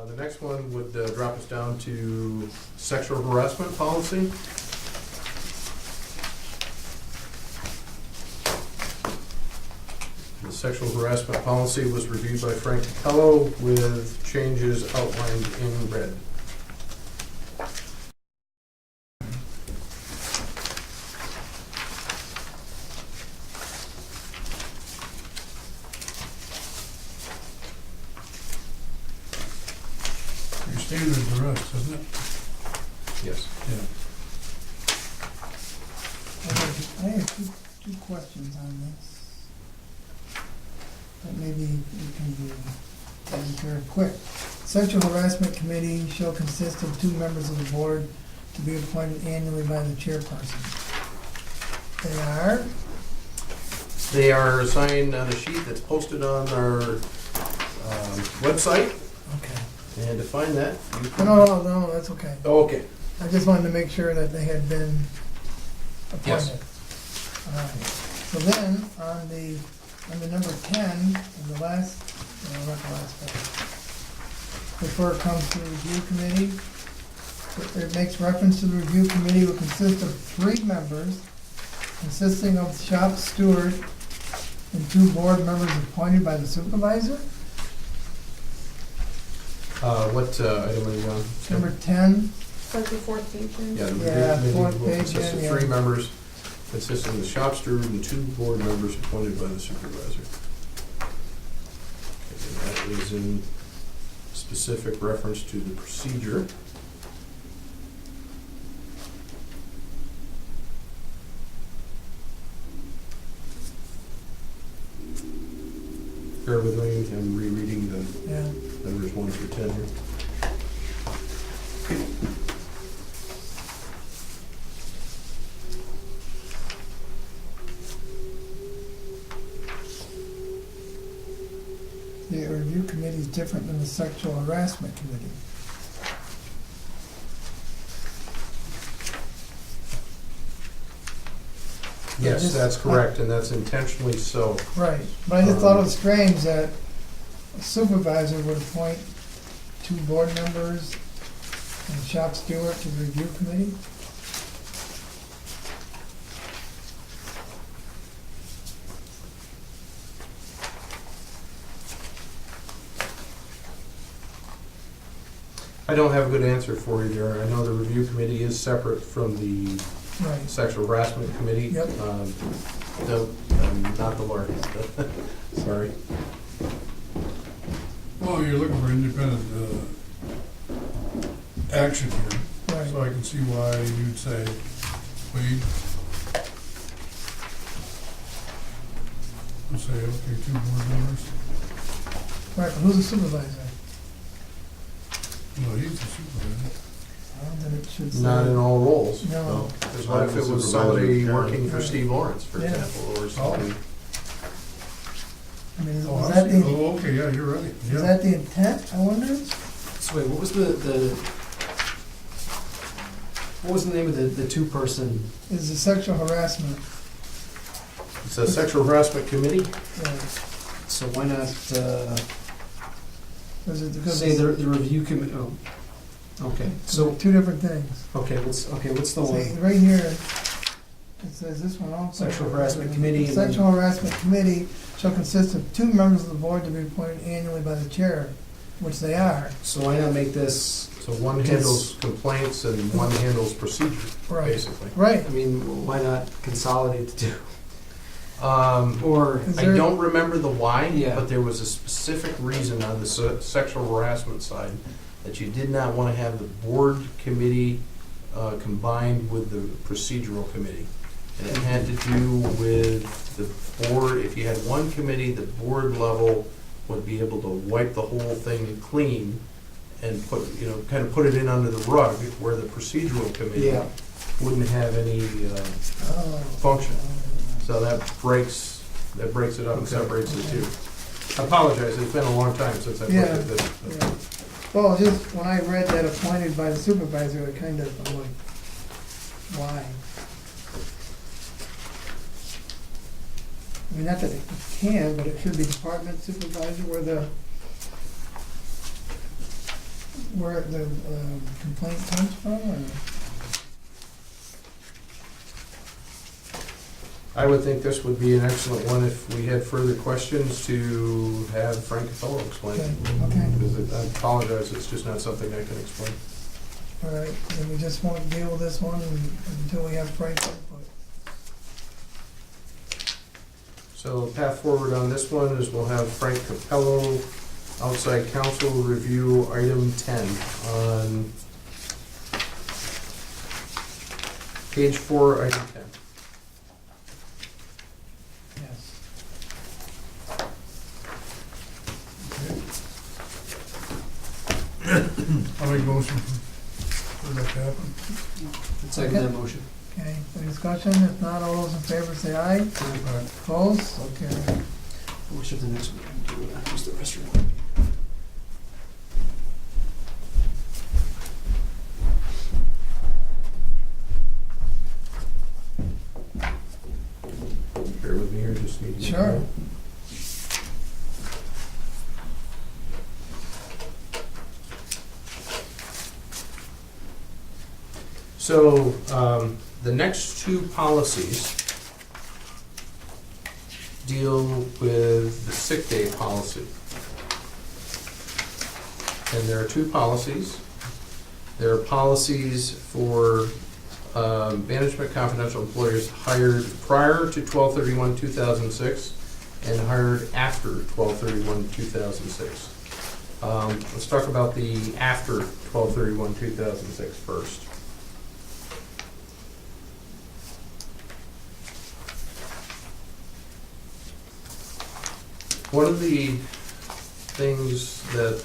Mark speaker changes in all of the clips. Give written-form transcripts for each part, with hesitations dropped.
Speaker 1: The next one would drop us down to sexual harassment policy. The sexual harassment policy was reviewed by Frank Capello with changes outlined in red.
Speaker 2: Your standards are us, isn't it?
Speaker 1: Yes.
Speaker 2: Yeah.
Speaker 3: I have two questions on this. But maybe we can do them very quick. Sexual harassment committee shall consist of 2 members of the board to be appointed annually by the chairperson. They are?
Speaker 1: They are assigned on a sheet that's posted on our website,
Speaker 3: Okay.
Speaker 1: and to find that, you can...
Speaker 3: No, that's okay.
Speaker 1: Oh, okay.
Speaker 3: I just wanted to make sure that they had been appointed.
Speaker 1: Yes.
Speaker 3: All right. So then, under number 10, in the last, no, not the last page, before it comes to the review committee, it makes reference to the review committee will consist of 3 members, consisting of shop steward and 2 board members appointed by the supervisor.
Speaker 1: What item are you on?
Speaker 3: Number 10,
Speaker 4: Like the fourth page.
Speaker 1: Yeah, the
Speaker 3: Yeah,
Speaker 1: review
Speaker 3: fourth
Speaker 1: committee will
Speaker 3: page,
Speaker 1: consist of
Speaker 3: yeah.
Speaker 1: 3 members, consisting of the shop steward and 2 board members appointed by the supervisor. Okay, and that is in specific reference to the procedure. Bear with me, I'm rereading the
Speaker 3: yeah.
Speaker 1: numbers 1 through 10 here.
Speaker 3: The review committee is different than the sexual harassment committee.
Speaker 1: Yes,
Speaker 3: just-
Speaker 1: that's correct, and that's intentionally so.
Speaker 3: Right, but I just thought it was strange that a supervisor would appoint 2 board members and a shop steward to the review committee.
Speaker 1: I don't have a good answer for you there. I know the review committee is separate from the
Speaker 3: Right.
Speaker 1: sexual harassment committee.
Speaker 3: Yep.
Speaker 1: No, I'm not the lawyer. Sorry.
Speaker 2: Well, you're looking for independent action here,
Speaker 3: Right.
Speaker 2: so I can see why you'd say, Wade. Let's say, okay, 2 board members.
Speaker 3: Right, but who's the supervisor?
Speaker 2: No, he's the supervisor.
Speaker 3: Well, then it should say.
Speaker 1: Not in all roles.
Speaker 3: No.
Speaker 1: Because what if it was somebody working for Steve Lawrence, for
Speaker 3: Yeah.
Speaker 1: example, or something?
Speaker 3: I mean,
Speaker 2: Oh,
Speaker 3: is
Speaker 2: I
Speaker 3: that
Speaker 2: see.
Speaker 3: the,
Speaker 2: Oh, okay, yeah, you're right.
Speaker 3: is
Speaker 2: Yeah.
Speaker 3: that the intent, I wonder?
Speaker 5: So wait, what was the name of the 2-person?
Speaker 3: Is the sexual harassment,
Speaker 1: It's a sexual harassment committee.
Speaker 3: right,
Speaker 5: So why not
Speaker 3: is it because
Speaker 5: say the review committee? Oh, okay.
Speaker 3: so
Speaker 5: So
Speaker 3: 2 different things?
Speaker 5: what's the
Speaker 3: See,
Speaker 5: one?
Speaker 3: right here, it says this one also.
Speaker 5: Sexual harassment committee
Speaker 3: The
Speaker 5: and then-
Speaker 3: sexual harassment committee shall consist of 2 members of the board to be appointed annually by the chair, which they are.
Speaker 5: So why not make this?
Speaker 1: So one handles complaints and one handles procedure,
Speaker 3: Right.
Speaker 1: basically.
Speaker 3: Right.
Speaker 5: I mean, why not consolidate the 2?
Speaker 1: Um,
Speaker 5: Or
Speaker 3: Is
Speaker 1: I
Speaker 3: there-
Speaker 1: don't remember the why,
Speaker 5: Yeah.
Speaker 1: but there was a specific reason on the sexual harassment side that you did not want to have the board committee combined with the procedural committee. And it had to do with the board, if you had one committee, the board level would be able to wipe the whole thing clean and put, kind of put it in under the rug, where the procedural committee
Speaker 5: yeah.
Speaker 1: wouldn't have any
Speaker 3: Oh.
Speaker 1: function. So that breaks it up and separates the 2. I apologize, it's been a long time since I've looked at this.
Speaker 3: Yeah. Well, just when I read that appointed by the supervisor, it kind of, I'm like, why? I mean, not that it can, but it should be department supervisor where the where the complaint comes from, or?
Speaker 1: I would think this would be an excellent one if we had further questions to have Frank Capello explain.
Speaker 3: Okay,
Speaker 1: Because I apologize, it's just not something I can explain.
Speaker 3: all right, then we just won't deal with this one until we have Frank's input.
Speaker 1: So path forward on this one is we'll have Frank Capello, outside counsel, review item 10 on page 4, item 10.
Speaker 3: Yes.
Speaker 2: I'll make a motion for that to happen.
Speaker 5: Second that motion.
Speaker 3: Okay, any discussion? If not, all those in favor say aye.
Speaker 2: Aye.
Speaker 3: Opposed? So carried.
Speaker 5: I wish if the next one we do use the restroom.
Speaker 1: Bear with me here, just need to.
Speaker 3: Sure.
Speaker 1: So, the next two policies deal with the sick day policy. And there are two policies. There are policies for management confidential employees hired prior to 12/31/2006 and hired after 12/31/2006. Let's talk about the after 12/31/2006 first. One of the things that,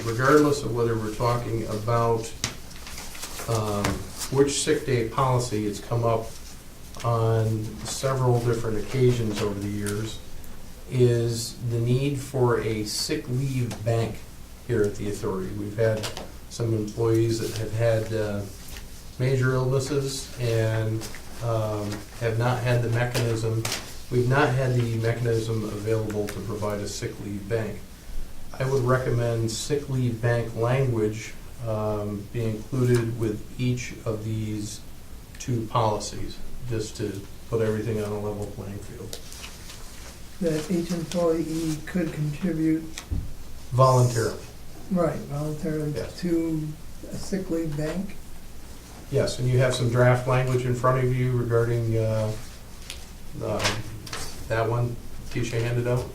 Speaker 1: regardless of whether we're talking about which sick day policy, it's come up on several different occasions over the years, is the need for a sick leave bank here at the authority. We've had some employees that have had major illnesses and have not had the mechanism. We've not had the mechanism available to provide a sick leave bank. I would recommend sick leave bank language be included with each of these two policies, just to put everything on a level playing field.
Speaker 3: That each employee could contribute,
Speaker 1: Voluntarily.
Speaker 3: right, voluntarily
Speaker 1: Yes.
Speaker 3: to a sick leave bank.
Speaker 1: Yes, and you have some draft language in front of you regarding that one Keisha handed out.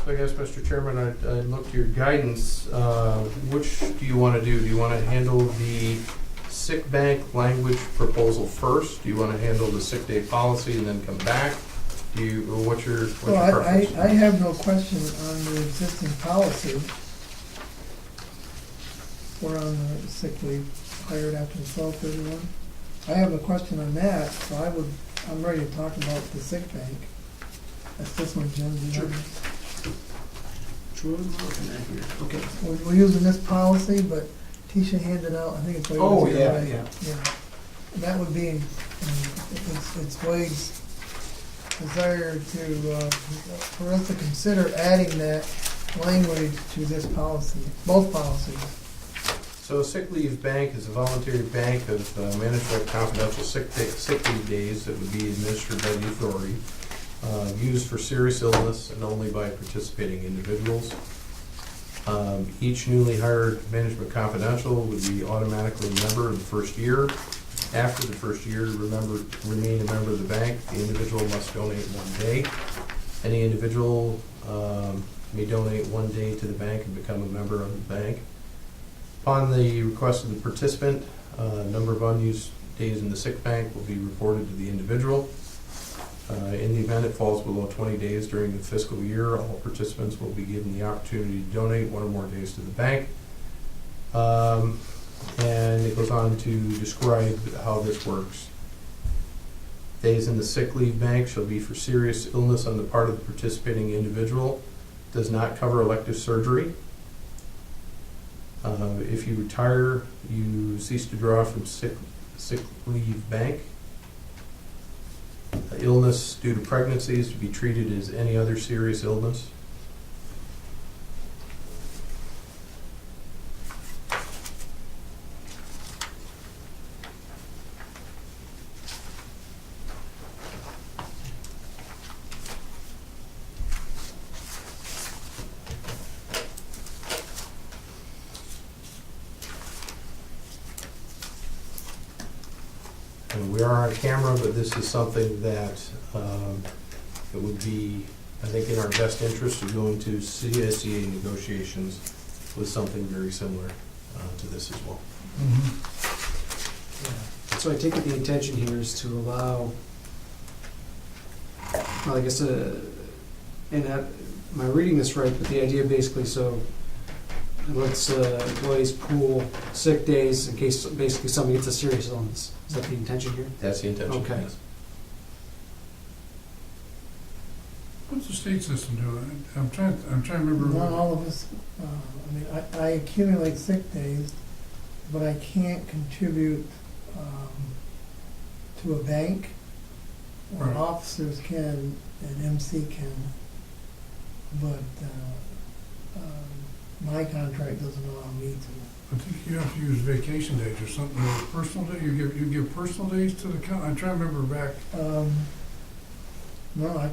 Speaker 1: So I guess, Mr. Chairman, I'd look to your guidance. Which do you want to do? Do you want to handle the sick bank language proposal first? Do you want to handle the sick day policy and then come back? Or what's your
Speaker 3: Well,
Speaker 1: preference?
Speaker 3: I have no question on the existing policy. We're on the sick leave hired after 12/31. I have a question on that, so I'm ready to talk about the sick bank. That's this one, Jim. do you
Speaker 5: Sure.
Speaker 3: have-
Speaker 5: Sure, I'm looking at here. Okay.
Speaker 3: We're using this policy, but Tisha handed out, I think it's Wade's.
Speaker 5: Oh,
Speaker 3: here,
Speaker 5: yeah,
Speaker 3: right?
Speaker 5: yeah.
Speaker 3: Yeah. And that would be, it's Wade's desire to, for us to consider adding that language to this policy, both policies.
Speaker 1: So a sick leave bank is a voluntary bank of management confidential sick leave days that would be administered by the authority, used for serious illness and only by participating individuals. Each newly hired management confidential would be automatically a member in the first year. After the first year, to remain a member of the bank, the individual must donate 1 day. Any individual may donate 1 day to the bank and become a member of the bank. Upon the request of the participant, number of unused days in the sick bank will be reported to the individual. In the event it falls below 20 days during the fiscal year, all participants will be given the opportunity to donate 1 or more days to the bank. And it goes on to describe how this works. Days in the sick leave bank shall be for serious illness on the part of the participating individual. Does not cover elective surgery. If you retire, you cease to draw from sick leave bank. Illness due to pregnancy is to be treated as any other serious illness. And we are on camera, but this is something that it would be, I think, in our best interest to go into CSEA negotiations with something very similar to this as well.
Speaker 5: So I take it the intention here is to allow, well, I guess, and am I reading this right, but the idea basically, so let's employees pool sick days in case basically somebody gets a serious illness. Is that the intention here?
Speaker 1: That's the intention.
Speaker 5: Okay.
Speaker 1: Yes.
Speaker 2: What's the state system doing? I'm trying to remember.
Speaker 3: Not all of us, I mean, I accumulate sick days, but I can't contribute to a bank.
Speaker 2: Right.
Speaker 3: Officers can, and MC can, but my contract doesn't allow me to.
Speaker 2: I think you have to use vacation days or something, or personal day, you give personal days to the county. I'm trying to remember back,
Speaker 3: No, no.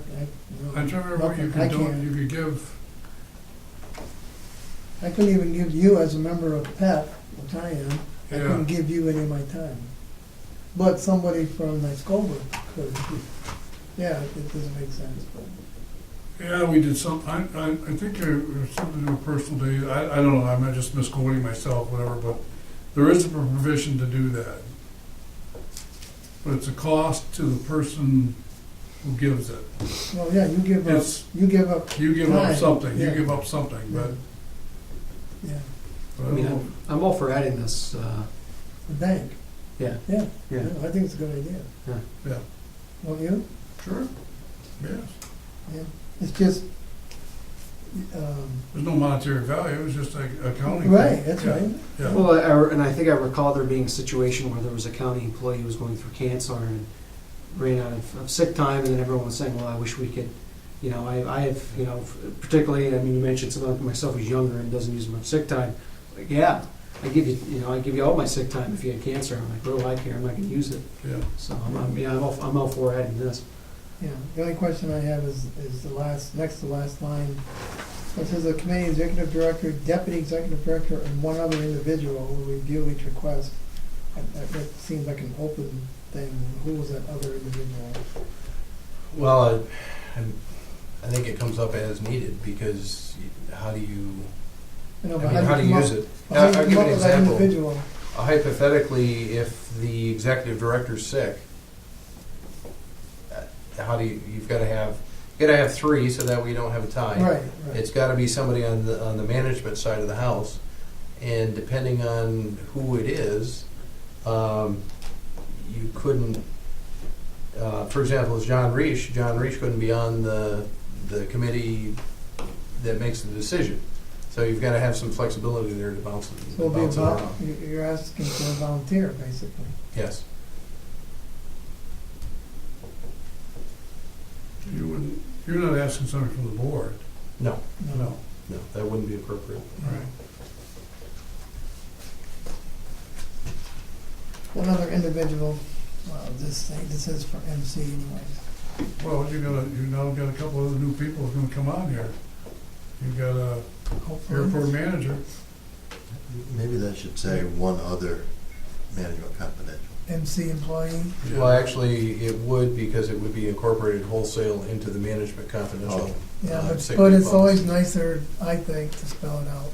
Speaker 2: I'm trying to remember what you
Speaker 3: nothing. I
Speaker 2: could do,
Speaker 3: can't.
Speaker 2: you could give,
Speaker 3: I couldn't even give you as a member of PEP, which I am, I
Speaker 2: yeah,
Speaker 3: couldn't give you any of my time. But somebody from my school board could. Yeah, it doesn't make sense, but.
Speaker 2: yeah, we did some, I think there was something to do with personal days, I don't know, I'm just misquoting myself, whatever, but there is a provision to do that. But it's a cost to the person who gives it.
Speaker 3: Well, yeah, you give up,
Speaker 2: It's,
Speaker 3: you give up,
Speaker 2: you give up
Speaker 3: Time,
Speaker 2: something, you
Speaker 3: yeah.
Speaker 2: give up something, but
Speaker 3: yeah,
Speaker 2: but
Speaker 5: I
Speaker 2: I
Speaker 5: mean,
Speaker 2: don't know.
Speaker 5: I'm all for adding this,
Speaker 3: the bank.
Speaker 5: yeah,
Speaker 3: Yeah,
Speaker 5: yeah,
Speaker 3: I think it's a good idea.
Speaker 2: Yeah,
Speaker 3: Don't you?
Speaker 2: sure, yes.
Speaker 3: Yeah. It's just,
Speaker 2: There's no monetary value, it's just like accounting.
Speaker 3: right, that's
Speaker 2: Yeah,
Speaker 3: right.
Speaker 2: Yeah,
Speaker 5: Well, and I think I recall there being a situation where there was a county employee who was going through cancer and ran out of sick time, and then everyone was saying, well, I wish we could, you know, I have, you know, particularly, I mean, you mentioned someone like myself who's younger and doesn't use much sick time. Like, yeah, I give you, you know, I give you all my sick time if you had cancer. I'm like, what do I care? I'm not gonna use it.
Speaker 2: yeah.
Speaker 5: So, I'm all for adding this.
Speaker 3: Yeah, the only question I have is the last, next to last line. It says the committee, executive director, deputy executive director, and one other individual will review each request. That seems like an open thing. Who was that other individual?
Speaker 1: Well, I think it comes up as needed, because how do you,
Speaker 3: You know,
Speaker 1: I
Speaker 3: but
Speaker 1: mean, how do you
Speaker 3: come
Speaker 1: use
Speaker 3: up-
Speaker 1: it?
Speaker 3: how do you
Speaker 1: I'll
Speaker 3: come
Speaker 1: give
Speaker 3: up
Speaker 1: an
Speaker 3: with that
Speaker 1: example.
Speaker 3: individual?
Speaker 1: Hypothetically, if the executive director's sick, how do you've got to have three, so that we don't have a tie.
Speaker 3: Right, right.
Speaker 1: It's got to be somebody on the management side of the house, and depending on who it is, you couldn't. For example, it's John Reich. John Reich couldn't be on the committee that makes the decision. So you've got to have some flexibility there to bounce it,
Speaker 3: So it'll be
Speaker 1: bounce it
Speaker 3: about,
Speaker 1: around.
Speaker 3: you're asking for a volunteer, basically.
Speaker 1: Yes.
Speaker 2: You're not asking something from the board.
Speaker 1: No.
Speaker 2: No.
Speaker 1: No, that wouldn't be appropriate.
Speaker 2: Right.
Speaker 3: One other individual, well, this is for MC anyways.
Speaker 2: Well, you now got a couple of new people who's gonna come on here. You got a
Speaker 3: Hopefully.
Speaker 2: airport manager.
Speaker 4: Maybe that should say one other management confidential.
Speaker 3: MC employee.
Speaker 1: Well, actually, it would, because it would be incorporated wholesale into the management confidential.
Speaker 4: Oh.
Speaker 3: Yeah,
Speaker 1: sick
Speaker 3: but
Speaker 1: leave
Speaker 3: it's always
Speaker 1: policy.
Speaker 3: nicer, I think, to spell it out.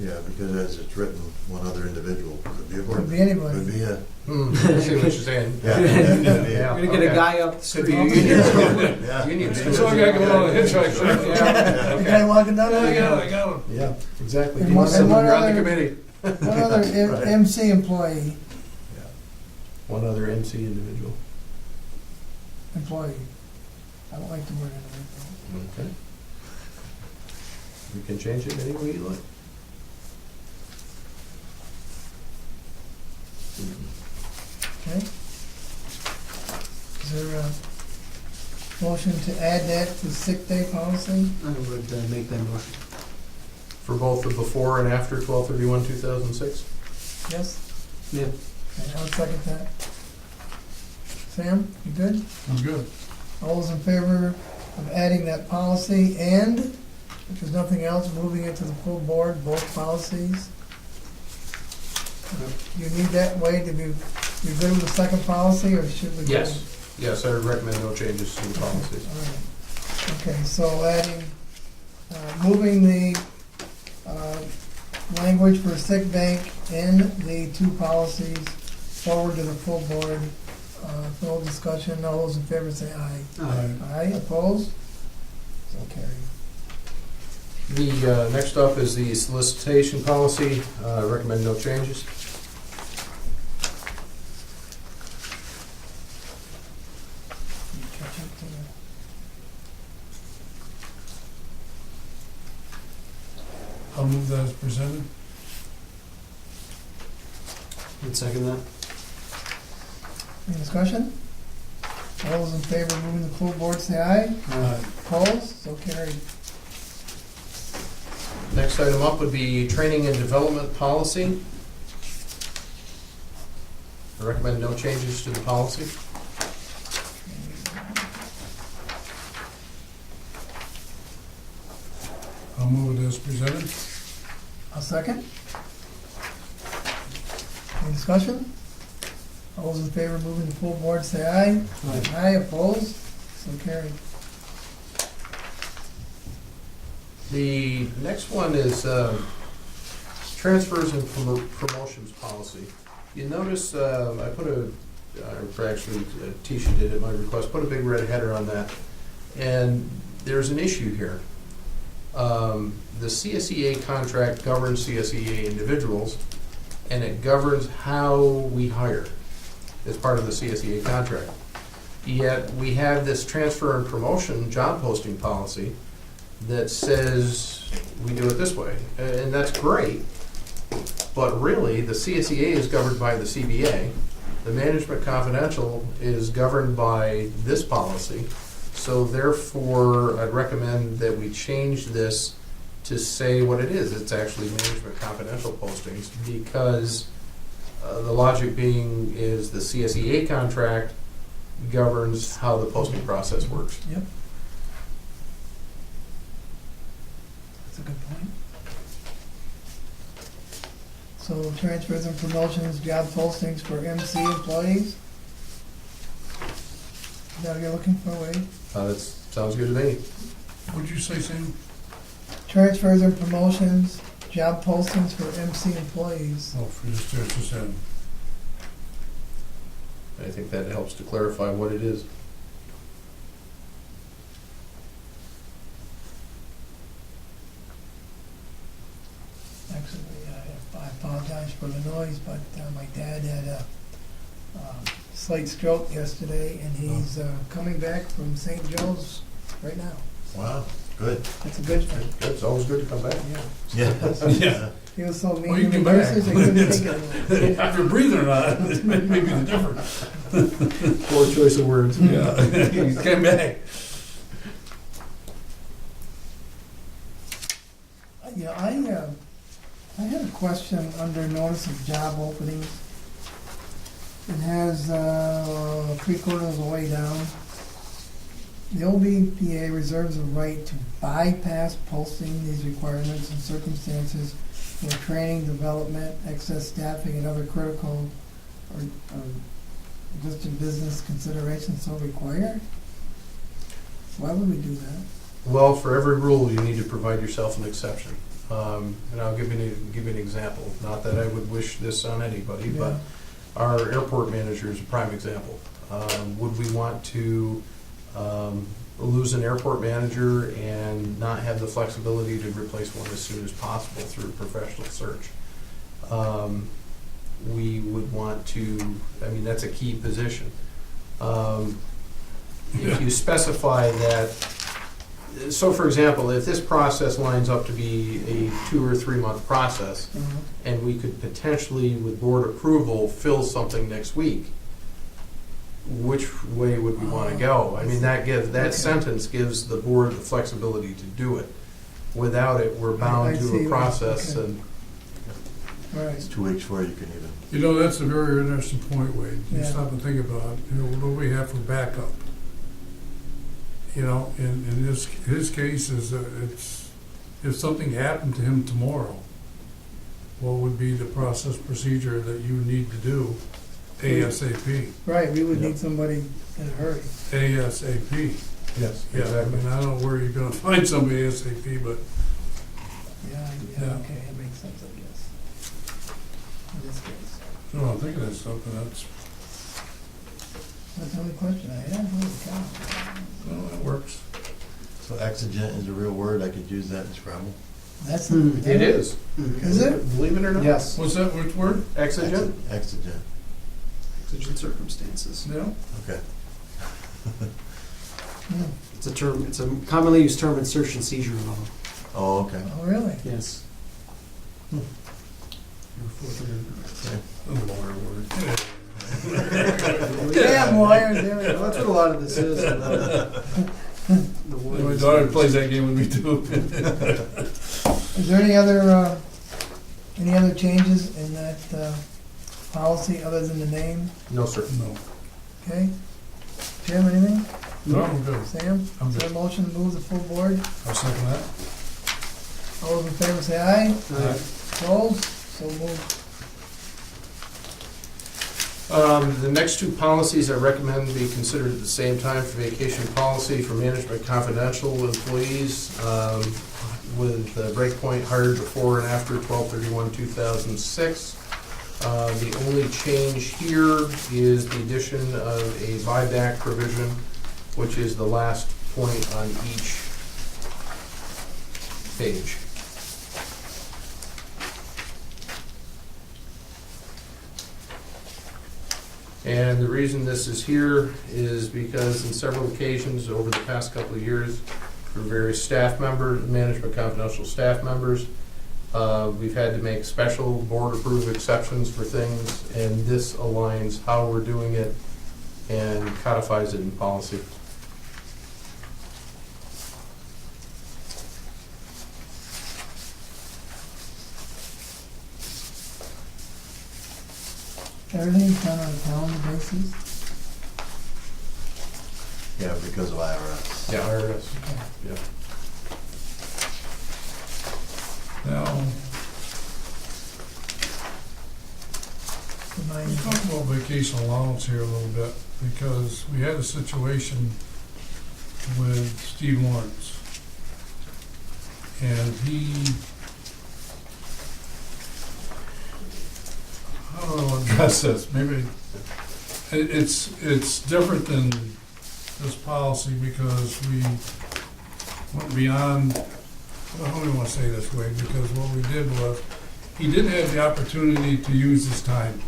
Speaker 4: Yeah, because as it's written, one other individual, could be a board.
Speaker 3: Could be anybody.
Speaker 4: Could be a,
Speaker 1: I see what you're saying.
Speaker 4: yeah.
Speaker 1: Yeah.
Speaker 5: We're gonna get a
Speaker 1: Okay.
Speaker 5: guy up the
Speaker 1: Could
Speaker 5: street.
Speaker 1: be a union.
Speaker 4: Yeah.
Speaker 1: Union.
Speaker 2: So I gotta go on a hitchhike.
Speaker 1: Yeah.
Speaker 3: The guy walking down
Speaker 2: I
Speaker 3: the
Speaker 2: got him.
Speaker 1: Yeah, exactly.
Speaker 3: And
Speaker 1: You
Speaker 3: one-
Speaker 1: want someone,
Speaker 3: and
Speaker 1: you're
Speaker 3: one
Speaker 1: on the
Speaker 3: other-
Speaker 1: committee.
Speaker 3: One other
Speaker 4: Right.
Speaker 3: MC employee,
Speaker 1: One other MC individual.
Speaker 3: employee. I don't like the word anyway.
Speaker 1: Okay. We can change it any way you like.
Speaker 3: Okay. Is there a motion to add that to sick day policy?
Speaker 5: I would make that motion.
Speaker 1: For both the before and after 12/31/2006?
Speaker 3: Yes?
Speaker 5: Yeah.
Speaker 3: Okay, I'll second that. Sam, you good?
Speaker 2: I'm good.
Speaker 3: All those in favor of adding that policy and, if there's nothing else, moving it to the full board, both policies? You need that way to be, you good with the second policy, or should we? Go-
Speaker 1: Yes. Yes, I would recommend no changes to the policies.
Speaker 3: All right. Okay, so adding, moving the language for sick bank in the two policies forward to the full board. No discussion, all those in favor say aye. Aye, opposed? So carried.
Speaker 1: The next up is the solicitation policy. Recommend no changes.
Speaker 3: Catch up to you.
Speaker 2: I'll move that as presented.
Speaker 5: Would second that.
Speaker 3: Any discussion? All those in favor of moving the full board say aye. Opposed? So carried.
Speaker 1: Next item up would be training and development policy. I recommend no changes to the policy.
Speaker 2: I'll move it as presented.
Speaker 3: A second. Any discussion? All those in favor of moving the full board say aye. Aye, opposed? So carried.
Speaker 1: The next one is transfers and promotions policy. You notice I put actually Tisha did at my request, put a big red header on that. And there's an issue here. The CSEA contract governs CSEA individuals, and it governs how we hire as part of the CSEA contract. Yet we have this transfer and promotion job posting policy that says we do it this way, and that's great. But really, the CSEA is governed by the CBA. The management confidential is governed by this policy. So therefore, I'd recommend that we change this to say what it is. It's actually management confidential postings, because the logic being is the CSEA contract governs how the posting process works.
Speaker 3: Yep. That's a good point. So transfers and promotions, job postings for MC employees? Is that what you're looking for, Wade?
Speaker 1: That sounds good to me.
Speaker 2: What'd you say, Sam?
Speaker 3: Transfers and promotions, job postings for MC employees.
Speaker 2: Oh, for just in.
Speaker 1: I think that helps to clarify what it is.
Speaker 3: Actually, I apologize for the noise, but my dad had a slight stroke yesterday, and he's coming back from St. Joe's right now.
Speaker 4: Wow, good.
Speaker 3: That's a good thing.
Speaker 1: Good. It's always good to come back.
Speaker 3: Yeah.
Speaker 2: Yeah.
Speaker 3: He was so
Speaker 2: Well,
Speaker 3: mean
Speaker 2: you
Speaker 3: to the
Speaker 2: can come back.
Speaker 3: nurses, they couldn't take it.
Speaker 2: If you're breathing or not, it may be the difference.
Speaker 1: Poor choice of words.
Speaker 2: Yeah, he came back.
Speaker 3: Yeah, I had a question under notice of job openings. It has 3/4 of the way down. The OBPA reserves the right to bypass posting these requirements in circumstances where training, development, excess staffing, and other critical or just in business considerations so require. Why would we do that?
Speaker 1: Well, for every rule, you need to provide yourself an exception. And I'll give you an example. Not that I would wish this on anybody, but our airport manager is a prime example. Would we want to lose an airport manager and not have the flexibility to replace one as soon as possible through professional search? We would want to, that's a key position. If you specify that So for example, if this process lines up to be a 2 or 3 month process, and we could potentially, with board approval, fill something next week, which way would we want to go? I mean, that sentence gives the board the flexibility to do it. Without it, we're
Speaker 3: I
Speaker 1: bound
Speaker 3: see
Speaker 1: to a
Speaker 3: what-
Speaker 1: process,
Speaker 3: okay.
Speaker 1: and
Speaker 3: All right,
Speaker 4: It's 2 weeks before you can even,
Speaker 2: You know, that's a very interesting point, Wade. You
Speaker 3: Yeah.
Speaker 2: stop and think about, you know, what do we have for backup? You know, in his case is, it's, if something happened to him tomorrow, what would be the process procedure that you need to do ASAP?
Speaker 3: right, we would
Speaker 4: Yep.
Speaker 3: need somebody in a hurry.
Speaker 2: ASAP.
Speaker 1: yes,
Speaker 2: Yeah, I mean, I don't know where you're gonna find somebody ASAP, but
Speaker 3: Yeah,
Speaker 2: Yeah.
Speaker 3: okay, that makes sense, I guess. In this case.
Speaker 2: no, I'm thinking that's something that's,
Speaker 3: That's the only question I have, holy cow.
Speaker 2: well, that works.
Speaker 4: so exigent is a real word, I could use that in Scrabble.
Speaker 3: That's.
Speaker 1: it is.
Speaker 3: Is it?
Speaker 1: Believe it or not?
Speaker 5: Yes,
Speaker 2: What's that, which word?
Speaker 1: Exigent?
Speaker 4: Exigent,
Speaker 5: exigent circumstances.
Speaker 2: Yeah.
Speaker 4: okay.
Speaker 3: Hmm.
Speaker 5: It's a term, it's a commonly used term in search and seizure law.
Speaker 4: Oh, okay.
Speaker 3: Oh, really?
Speaker 5: Yes.
Speaker 3: Hmm.
Speaker 2: A lawyer word.
Speaker 3: Damn lawyers, there we
Speaker 5: Well, that's what
Speaker 3: go.
Speaker 5: a lot of this is. The
Speaker 2: My
Speaker 5: woods.
Speaker 2: daughter plays that game with me too.
Speaker 3: Is there any other changes in that, policy other than the name?
Speaker 1: No, sir.
Speaker 2: No,
Speaker 3: Okay? Jim, anything?
Speaker 2: no, I'm good.
Speaker 3: Sam?
Speaker 2: I'm
Speaker 3: Is there a
Speaker 2: good.
Speaker 3: motion to move the full board?
Speaker 2: I'll second that.
Speaker 3: All those in favor say aye.
Speaker 5: Aye.
Speaker 3: Opposed? So moved.
Speaker 1: The next two policies I recommend be considered at the same time for vacation policy for management confidential employees, with breakpoint hired before and after 12/31/2006. The only change here is the addition of a buyback provision, which is the last point on each page. And the reason this is here is because in several occasions over the past couple of years, for various staff members, management confidential staff members, we've had to make special board-approved exceptions for things, and this aligns how we're doing it and codifies it in policy.
Speaker 3: Everything's done on a calendar basis?
Speaker 4: Yeah, because of IRS.
Speaker 1: Yeah, IRS.
Speaker 3: Okay.
Speaker 1: Yeah.
Speaker 2: Now,
Speaker 3: Remind
Speaker 2: we
Speaker 3: me.
Speaker 2: talk about vacation allowance here a little bit, because we had a situation with Steve Lawrence. And he, how do I want to address this? Maybe, it's different than this policy because we went beyond, how do we want to say this way? Because what we did was, he didn't have the opportunity to use his time.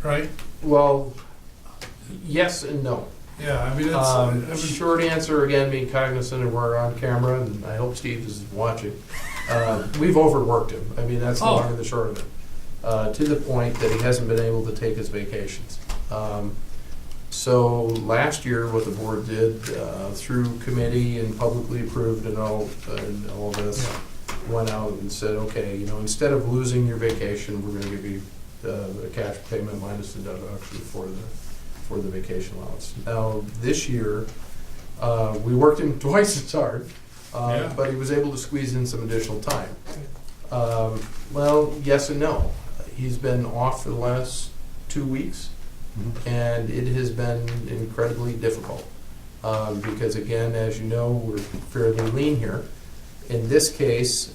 Speaker 2: Right?
Speaker 1: Well, yes and no.
Speaker 2: Yeah, I mean, it's,
Speaker 1: Short answer, again, being cognizant and we're on camera, and I hope Steve is watching. We've overworked him. I mean, that's the long and the short of it. To the point that he hasn't been able to take his vacations. So last year, what the board did, through committee and publicly approved and all this, went out and said, okay, you know, instead of losing your vacation, we're gonna give you a cash payment minus the deduction for the vacation allowance. Now, this year, we worked him twice as hard,
Speaker 2: Yeah.
Speaker 1: but he was able to squeeze in some additional time. Well, yes and no. He's been off for the last 2 weeks, and it has been incredibly difficult. Because again, as you know, we're fairly lean here. In this case,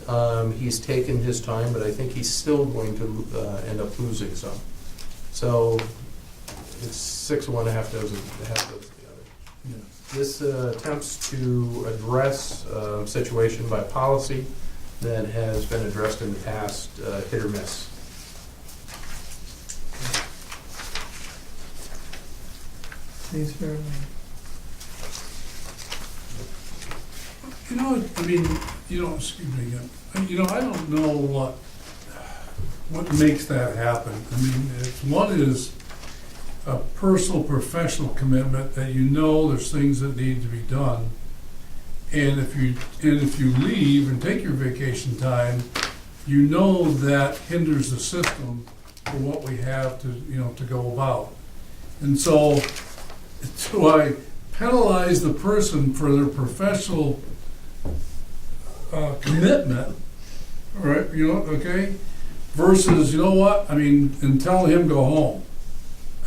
Speaker 1: he's taken his time, but I think he's still going to end up losing some. So it's 6 of one, half dozen the other.
Speaker 2: Yeah.
Speaker 1: This attempts to address a situation by policy that has been addressed in the past, hit or miss.
Speaker 3: Please, Fairlane.
Speaker 2: You know, I mean, excuse me again, I don't know what makes that happen. I mean, one is a personal, professional commitment that there's things that need to be done. And if you leave and take your vacation time, that hinders the system for what we have to go about. And so, do I penalize the person for their professional commitment, right, okay, versus, and tell him go home?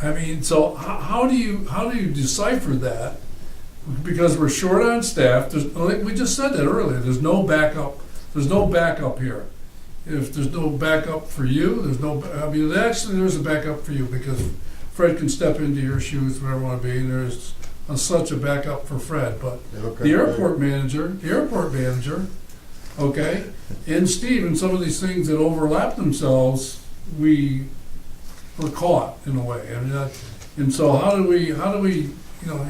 Speaker 2: I mean, so how do you decipher that? Because we're short on staff. We just said that earlier. There's no backup. There's no backup here. If there's no backup for you, there's a backup for you because Fred can step into your shoes wherever you want to be, and there's such a backup for Fred. But the airport manager, okay, and Steve, and some of these things that overlap themselves, we were caught in a way. And so how do we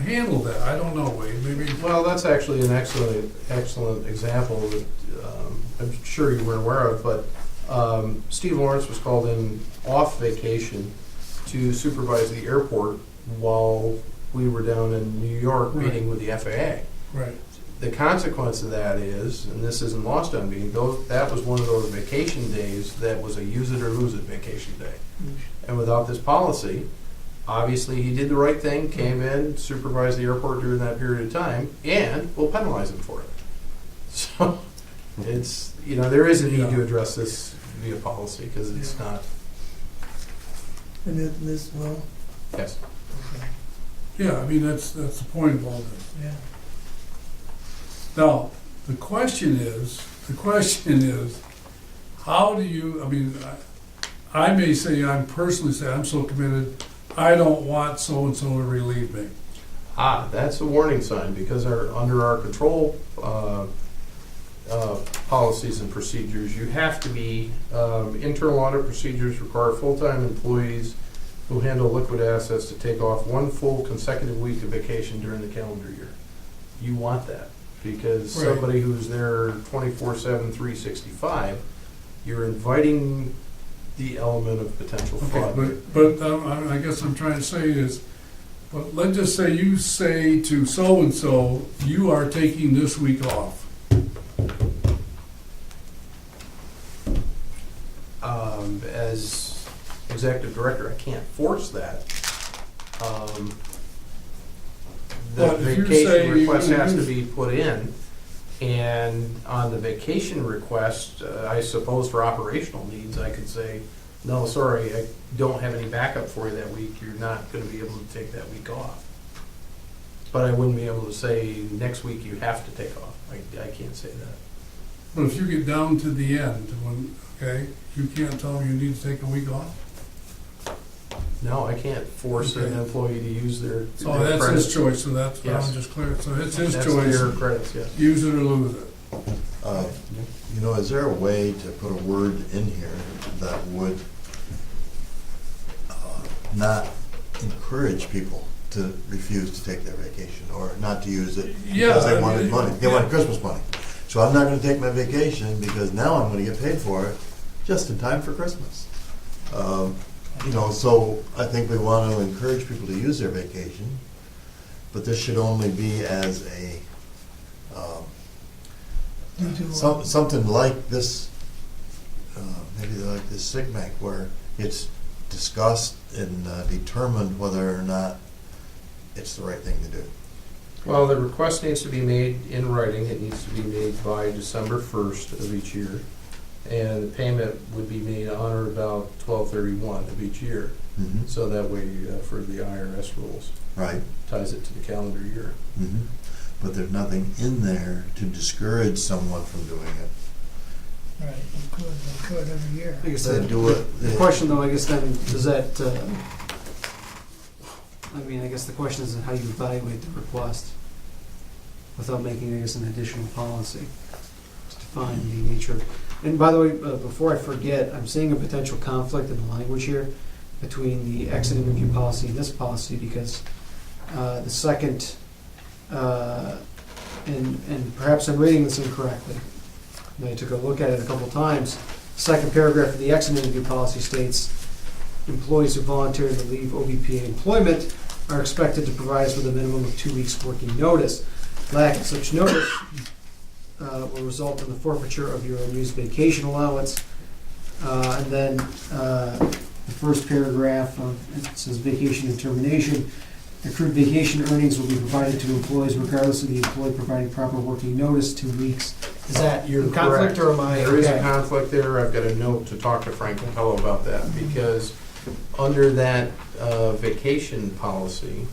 Speaker 2: handle that? I don't know, Wade. Maybe.
Speaker 1: Well, that's actually an excellent example that I'm sure you were aware of, but Steve Lawrence was called in off vacation to supervise the airport while we were down in New York meeting with the FAA.
Speaker 2: Right.
Speaker 1: The consequence of that is, and this isn't lost on me, that was one of those vacation days that was a use it or lose it vacation day. And without this policy, obviously he did the right thing, came in, supervised the airport during that period of time, and we'll penalize him for it. So it's, there is a need to address this via policy because it's not.
Speaker 3: And this will,
Speaker 1: Yes.
Speaker 3: okay,
Speaker 2: Yeah, I mean, that's the point of all this.
Speaker 3: yeah.
Speaker 2: Now, the question is, how do you, I may say, I'm so committed, I don't want so-and-so to relieve me.
Speaker 1: That's a warning sign because under our control policies and procedures, you have to be, internal audit procedures require full-time employees who handle liquid assets to take off one full consecutive week of vacation during the calendar year. You want that because
Speaker 2: Right.
Speaker 1: somebody who's there 24/7, 365, you're inviting the element of potential fraud.
Speaker 2: Okay, but I guess I'm trying to say is, but let's just say you say to so-and-so, you are taking this week off.
Speaker 1: As executive director, I can't force that. The
Speaker 2: But if you say
Speaker 1: vacation
Speaker 2: you-
Speaker 1: request has to be put in, and on the vacation request, I suppose for operational needs, I could say, no, sorry, I don't have any backup for you that week, you're not gonna be able to take that week off. But I wouldn't be able to say, next week you have to take off. I can't say that.
Speaker 2: But if you get down to the end, you can't tell them you need to take a week off?
Speaker 1: No, I can't force an
Speaker 2: Okay.
Speaker 1: employee to use their
Speaker 2: So that's
Speaker 1: credits.
Speaker 2: his choice, so that's,
Speaker 1: Yes.
Speaker 2: I'm just clear, so it's his
Speaker 1: That's
Speaker 2: choice,
Speaker 1: their credits, yes.
Speaker 2: use it or lose it.
Speaker 4: Is there a way to put a word in here that would not encourage people to refuse to take their vacation or not to use it because they wanted money? They wanted Christmas money. So I'm not gonna take my vacation because now I'm gonna get paid for it just in time for Christmas. So I think we want to encourage people to use their vacation, but this should only be as a, something like this, maybe like this SIGMAC, where it's discussed and determined whether or not it's the right thing to do.
Speaker 1: Well, the request needs to be made in writing. It needs to be made by December 1st of each year. And the payment would be made on or about 12/31 of each year.
Speaker 4: Mhm.
Speaker 1: So that way, for the IRS rules,
Speaker 4: Right.
Speaker 1: ties it to the calendar year.
Speaker 4: Mhm. But there's nothing in there to discourage someone from doing it.
Speaker 3: Right, you could every year.
Speaker 5: I guess
Speaker 4: They
Speaker 5: the
Speaker 4: do it.
Speaker 5: the question though, I guess then, does that, I guess the question is how you evaluate the request without making, I guess, an additional policy to define the nature. And by the way, before I forget, I'm seeing a potential conflict in the language here between the exit interview policy and this policy because the second and perhaps I'm reading this incorrectly, and I took a look at it a couple times. Second paragraph of the exit interview policy states, employees who volunteer to leave OBPA employment are expected to provide us with a minimum of 2 weeks working notice. Lack of such notice will result in the forfeiture of your unused vacation allowance. And then the first paragraph, it says vacation and termination. Accrued vacation earnings will be provided to employees regardless of the employee providing proper working notice, 2 weeks. Is that
Speaker 1: You're
Speaker 5: in conflict
Speaker 1: correct.
Speaker 5: or am I?
Speaker 1: There is a
Speaker 5: okay?
Speaker 1: conflict there. I've got a note to talk to Frank Capello about that, because under that vacation policy,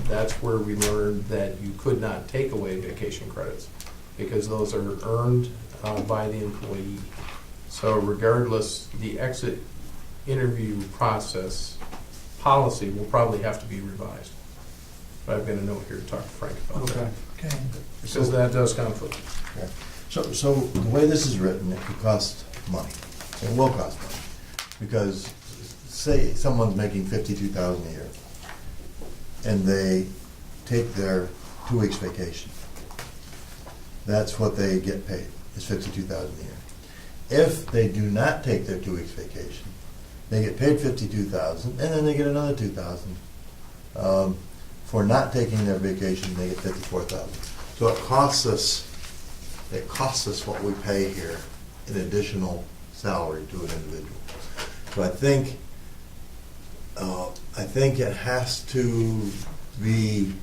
Speaker 1: that's where we learned that you could not take away vacation credits, because those are earned by the employee. So regardless, the exit interview process policy will probably have to be revised. But I've got a note here to talk to Frank about that,
Speaker 5: Okay.
Speaker 3: Okay,
Speaker 1: because that does conflict.
Speaker 4: So the way this is written, it could cost money. It will cost money. Because say someone's making $52,000 a year and they take their 2 weeks vacation. That's what they get paid, is $52,000 a year. If they do not take their 2 weeks vacation, they get paid $52,000 and then they get another $2,000. For not taking their vacation, they get $54,000. So it costs us what we pay here in additional salary to an individual. So I think it has to be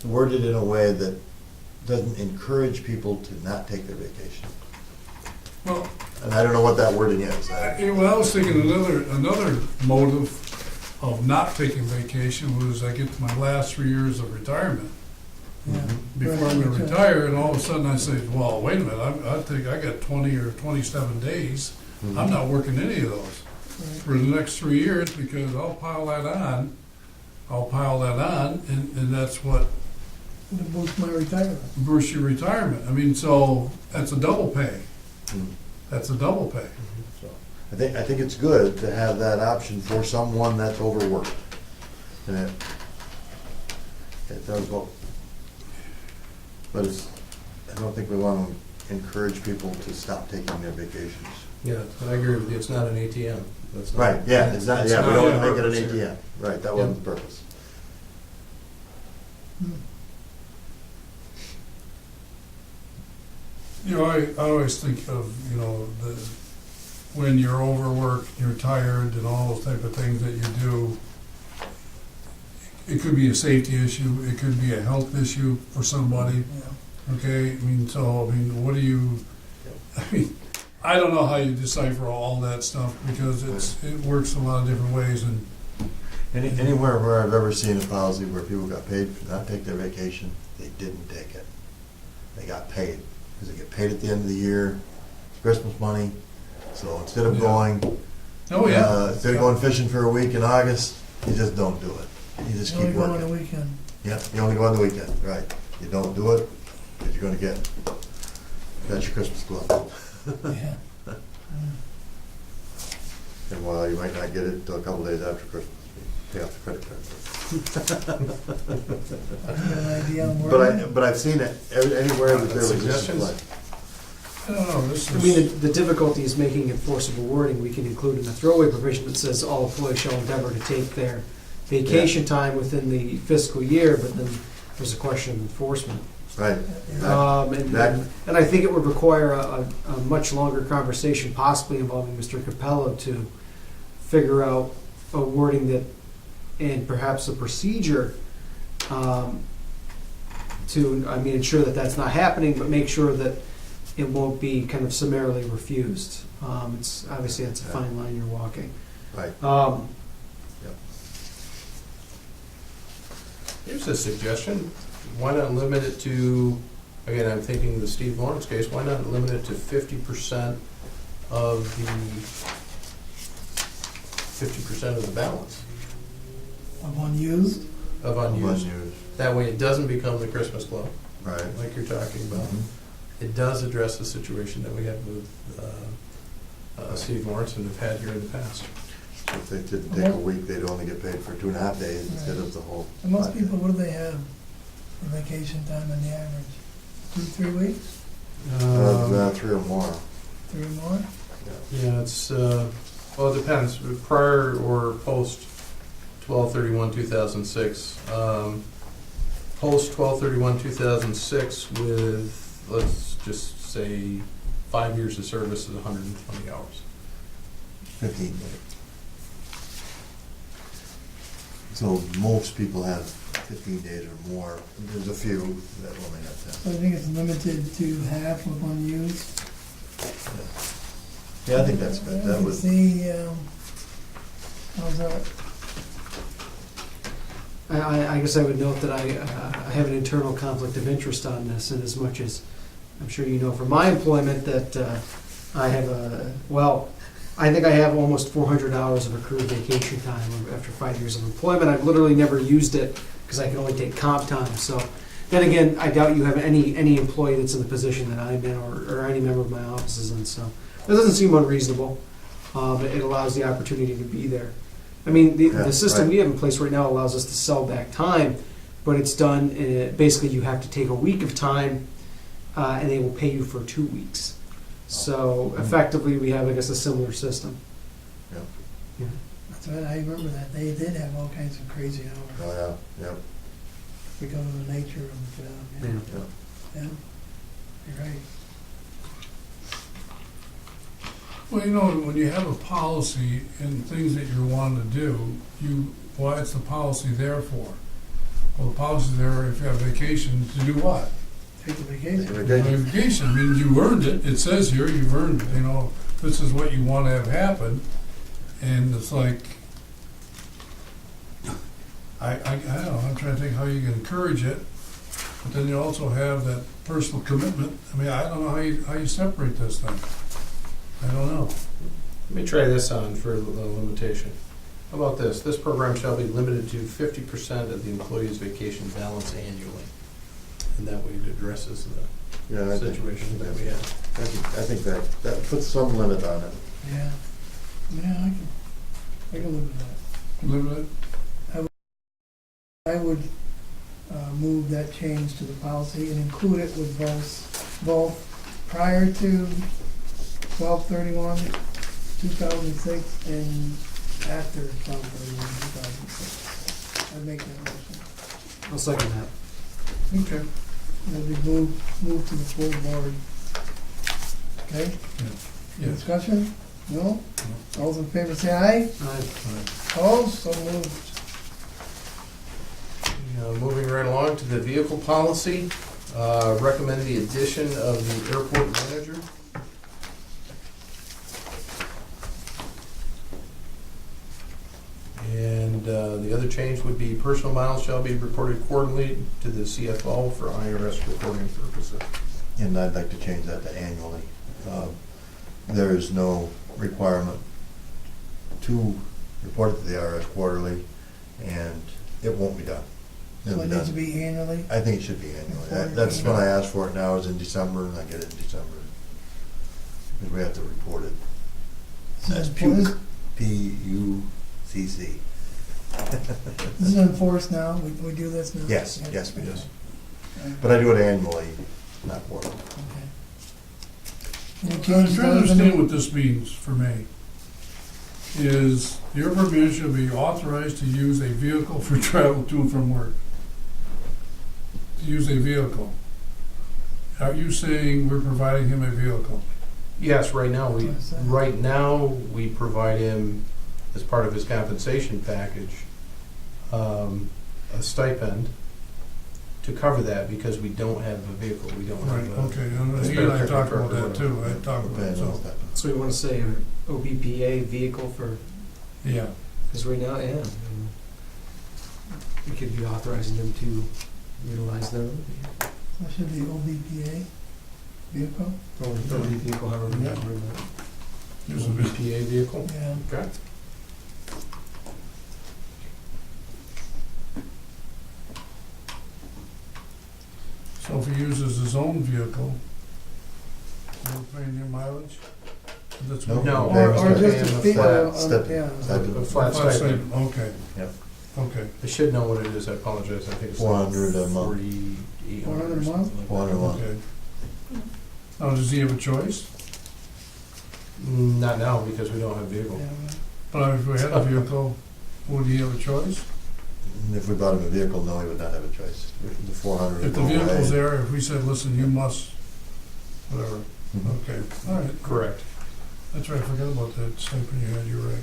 Speaker 4: worded in a way that doesn't encourage people to not take their vacation.
Speaker 2: Well,
Speaker 4: And I don't know what that wording is.
Speaker 2: I was thinking another motive of not taking vacation was I get to my last 3 years of retirement.
Speaker 3: yeah.
Speaker 2: Before I'm gonna retire, and all of a sudden I say, well, wait a minute, I got 20 or 27 days.
Speaker 4: Mhm.
Speaker 2: I'm not working any of those
Speaker 3: Right.
Speaker 2: for the next 3 years because I'll pile that on, and that's what
Speaker 3: To boost my retirement.
Speaker 2: bursts your retirement. I mean, so that's a double pay.
Speaker 4: Mm.
Speaker 2: That's a double pay.
Speaker 4: So I think it's good to have that option for someone that's overworked. And it does go, but I don't think we want to encourage people to stop taking their vacations.
Speaker 1: Yeah, and I agree with you, it's not an ATM. That's not-
Speaker 4: Right, yeah, it's not, yeah, we
Speaker 1: not
Speaker 4: don't
Speaker 1: the
Speaker 4: want to make it
Speaker 1: purpose
Speaker 4: an
Speaker 1: here.
Speaker 4: ATM. Right, that wasn't the purpose.
Speaker 3: Hmm.
Speaker 2: You know, I always think of, when you're overworked, you're tired, and all those type of things that you do, it could be a safety issue, it could be a health issue for somebody,
Speaker 3: Yeah.
Speaker 2: okay? What do you, I don't know how you decipher all that stuff, because it works a lot of different ways, and
Speaker 4: Anywhere where I've ever seen a policy where people got paid for not take their vacation, they didn't take it. They got paid, because they get paid at the end of the year, it's Christmas money, so instead of
Speaker 2: Yeah.
Speaker 4: going,
Speaker 2: oh, yeah.
Speaker 4: instead of going fishing for a week in August, you just don't do it. You just
Speaker 3: You only
Speaker 4: keep
Speaker 3: go on the
Speaker 4: working.
Speaker 3: weekend.
Speaker 4: Yeah, you only go on the weekend, right. You don't do it, because you're gonna get, that's your Christmas club.
Speaker 3: Yeah.
Speaker 4: And while you might not get it until a couple days after Christmas, you pay off the credit card.
Speaker 3: I have an idea on where.
Speaker 4: But I've seen it anywhere that there was this
Speaker 1: Suggestions?
Speaker 4: play.
Speaker 2: I don't know, this
Speaker 5: I mean,
Speaker 2: is,
Speaker 5: the difficulty is making enforceable wording. We can include in the throwaway provision that says all employees shall endeavor to take their vacation time within the fiscal year, but then there's a question of enforcement.
Speaker 4: Right.
Speaker 5: And I think it would require a much longer conversation, possibly involving Mr. Capello, to figure out a wording that, and perhaps a procedure to, ensure that that's not happening, but make sure that it won't be kind of summarily refused. It's obviously, that's a fine line you're walking.
Speaker 4: Right.
Speaker 1: Here's a suggestion, why not limit it to, again, I'm thinking the Steve Lawrence case, why not limit it to 50% of the balance
Speaker 3: Of unused.
Speaker 1: of unused?
Speaker 4: Unused.
Speaker 1: That way it doesn't become the Christmas club,
Speaker 4: Right.
Speaker 1: like you're talking about.
Speaker 4: Mhm.
Speaker 1: It does address the situation that we have with Steve Lawrence and have had here in the past.
Speaker 4: So if they didn't take a week, they'd only get paid for 2.5 days instead of the whole.
Speaker 3: And most
Speaker 4: 5 days.
Speaker 3: people, what do they have? the vacation time on the average? 2-3 weeks?
Speaker 4: 3 or more.
Speaker 3: 3 or more?
Speaker 1: Yeah, it's, well, it depends, prior or post 12/31/2006. Post 12/31/2006 with, let's just say, 5 years of service is 120 hours.
Speaker 4: 15 days. So most people have 15 days or more. There's a few that only have 10.
Speaker 3: So I think it's limited to half of unused.
Speaker 4: Yeah, I think that's good. That would,
Speaker 3: See, how's that?
Speaker 5: I guess I would note that I have an internal conflict of interest on this, in as much as, I'm sure you know from my employment, that I have I think I have almost 400 hours of accrued vacation time after 5 years of employment. I've literally never used it because I can only take comp time. So then again, I doubt you have any employee that's in the position that I'm in, or any member of my office is in. So that doesn't seem unreasonable. It allows the opportunity to be there. I mean, the system
Speaker 4: right.
Speaker 5: we have in place right now allows us to sell back time, but it's done, basically you have to take a week of time, and they will pay you for 2 weeks. So effectively, we have, I guess, a similar system.
Speaker 4: Yeah.
Speaker 5: Yeah.
Speaker 3: That's right, I remember that. They did have all kinds of crazy hours
Speaker 4: oh yeah,
Speaker 3: because of the nature of the job.
Speaker 5: Yeah.
Speaker 4: yeah.
Speaker 3: Yeah, you're right.
Speaker 2: Well, you know, when you have a policy and things that you're wanting to do, what's the policy there for? Well, the policy's there if you have vacation to do what?
Speaker 3: Take the vacation.
Speaker 2: Vacation means you earned it. It says here you've earned it. You know, this is what you want to have happen, and it's like, I don't know. I'm trying to think how you can encourage it, but then you also have that personal commitment. I mean, I don't know how you separate this thing. I don't know.
Speaker 1: Let me try this on for the limitation. How about this? This program shall be limited to 50% of the employee's vacation balance annually. And that way it addresses the
Speaker 4: Yeah, I think,
Speaker 1: situation that we have.
Speaker 4: I think that puts some limit on it.
Speaker 3: Yeah, yeah, I can live with that.
Speaker 2: Live with it.
Speaker 3: I would move that change to the policy and include it with both prior to 12/31/2006 and after 12/31/2006. I'd make that motion.
Speaker 5: I'll second that.
Speaker 2: Okay.
Speaker 3: That'd be moved to the full board. Okay?
Speaker 2: Yeah.
Speaker 3: Discussion? No? All those in favor say aye. Opposed? So moved.
Speaker 1: Moving right along to the vehicle policy, recommend the addition of the airport manager. And the other change would be personal miles shall be reported quarterly to the CFO for IRS reporting purposes.
Speaker 4: And I'd like to change that to annually. There is no requirement to report it to the IRS quarterly, and it won't be done.
Speaker 3: So
Speaker 4: It'll
Speaker 3: it
Speaker 4: be
Speaker 3: needs to
Speaker 4: done.
Speaker 3: be annually?
Speaker 4: I think it should be annually.
Speaker 3: Reported
Speaker 4: That's when I
Speaker 3: annually.
Speaker 4: asked for it now, is in December, and I get it in December. Because we have to report it. That's PUCC, P-U-C-C.
Speaker 3: This is enforced now? We do this now?
Speaker 4: Yes,
Speaker 3: Yeah.
Speaker 4: yes, we do.
Speaker 3: Okay.
Speaker 4: But I do it annually, not quarterly.
Speaker 3: Okay. Any
Speaker 2: I'm
Speaker 3: changes
Speaker 2: trying to
Speaker 3: other than-
Speaker 2: understand what this means for me. Is the airport manager shall be authorized to use a vehicle for travel to and from work? To use a vehicle. Are you saying we're providing him a vehicle?
Speaker 1: Yes, right now
Speaker 3: That's what I said.
Speaker 1: we provide him, as part of his compensation package, a stipend to cover that because we don't have a vehicle, we don't
Speaker 2: Right,
Speaker 1: have a.
Speaker 2: okay, and he and I talked about that too, I talked about it, so,
Speaker 5: So we want to say OBPA vehicle for,
Speaker 2: yeah.
Speaker 5: because right now, yeah, we could be authorizing them to utilize their own
Speaker 3: That should be OBPA vehicle?
Speaker 5: vehicle, however we
Speaker 2: Yeah.
Speaker 5: want to word that.
Speaker 2: Use a vehicle.
Speaker 1: BPA vehicle?
Speaker 3: Yeah.
Speaker 1: Okay.
Speaker 2: So if he uses his own vehicle, we're paying him mileage? That's what-
Speaker 1: No.
Speaker 3: Or just a
Speaker 1: Pay him a
Speaker 3: fee,
Speaker 1: flat
Speaker 4: stipend.
Speaker 3: yeah.
Speaker 1: A flat
Speaker 2: Flat
Speaker 1: stipend.
Speaker 2: stipend, okay. Okay,
Speaker 1: I should know what it is, I apologize, I think it's like
Speaker 4: 400 a month.
Speaker 1: 4,800 or
Speaker 3: 400 a month?
Speaker 1: something.
Speaker 4: 400 a month.
Speaker 2: okay. Now, does he have a choice?
Speaker 1: Not now, because we don't have vehicle.
Speaker 3: Yeah,
Speaker 2: But if we had a vehicle, would he have a choice?
Speaker 4: If we bought him a vehicle, no, he would not have a choice. The 400
Speaker 2: If
Speaker 4: would
Speaker 2: the
Speaker 4: go
Speaker 2: vehicle's
Speaker 4: away.
Speaker 2: there, if we said, listen, you must, whatever,
Speaker 4: Mhm.
Speaker 2: okay, all right.
Speaker 1: Correct.
Speaker 2: That's right, I forgot about that stipend you had, you're right.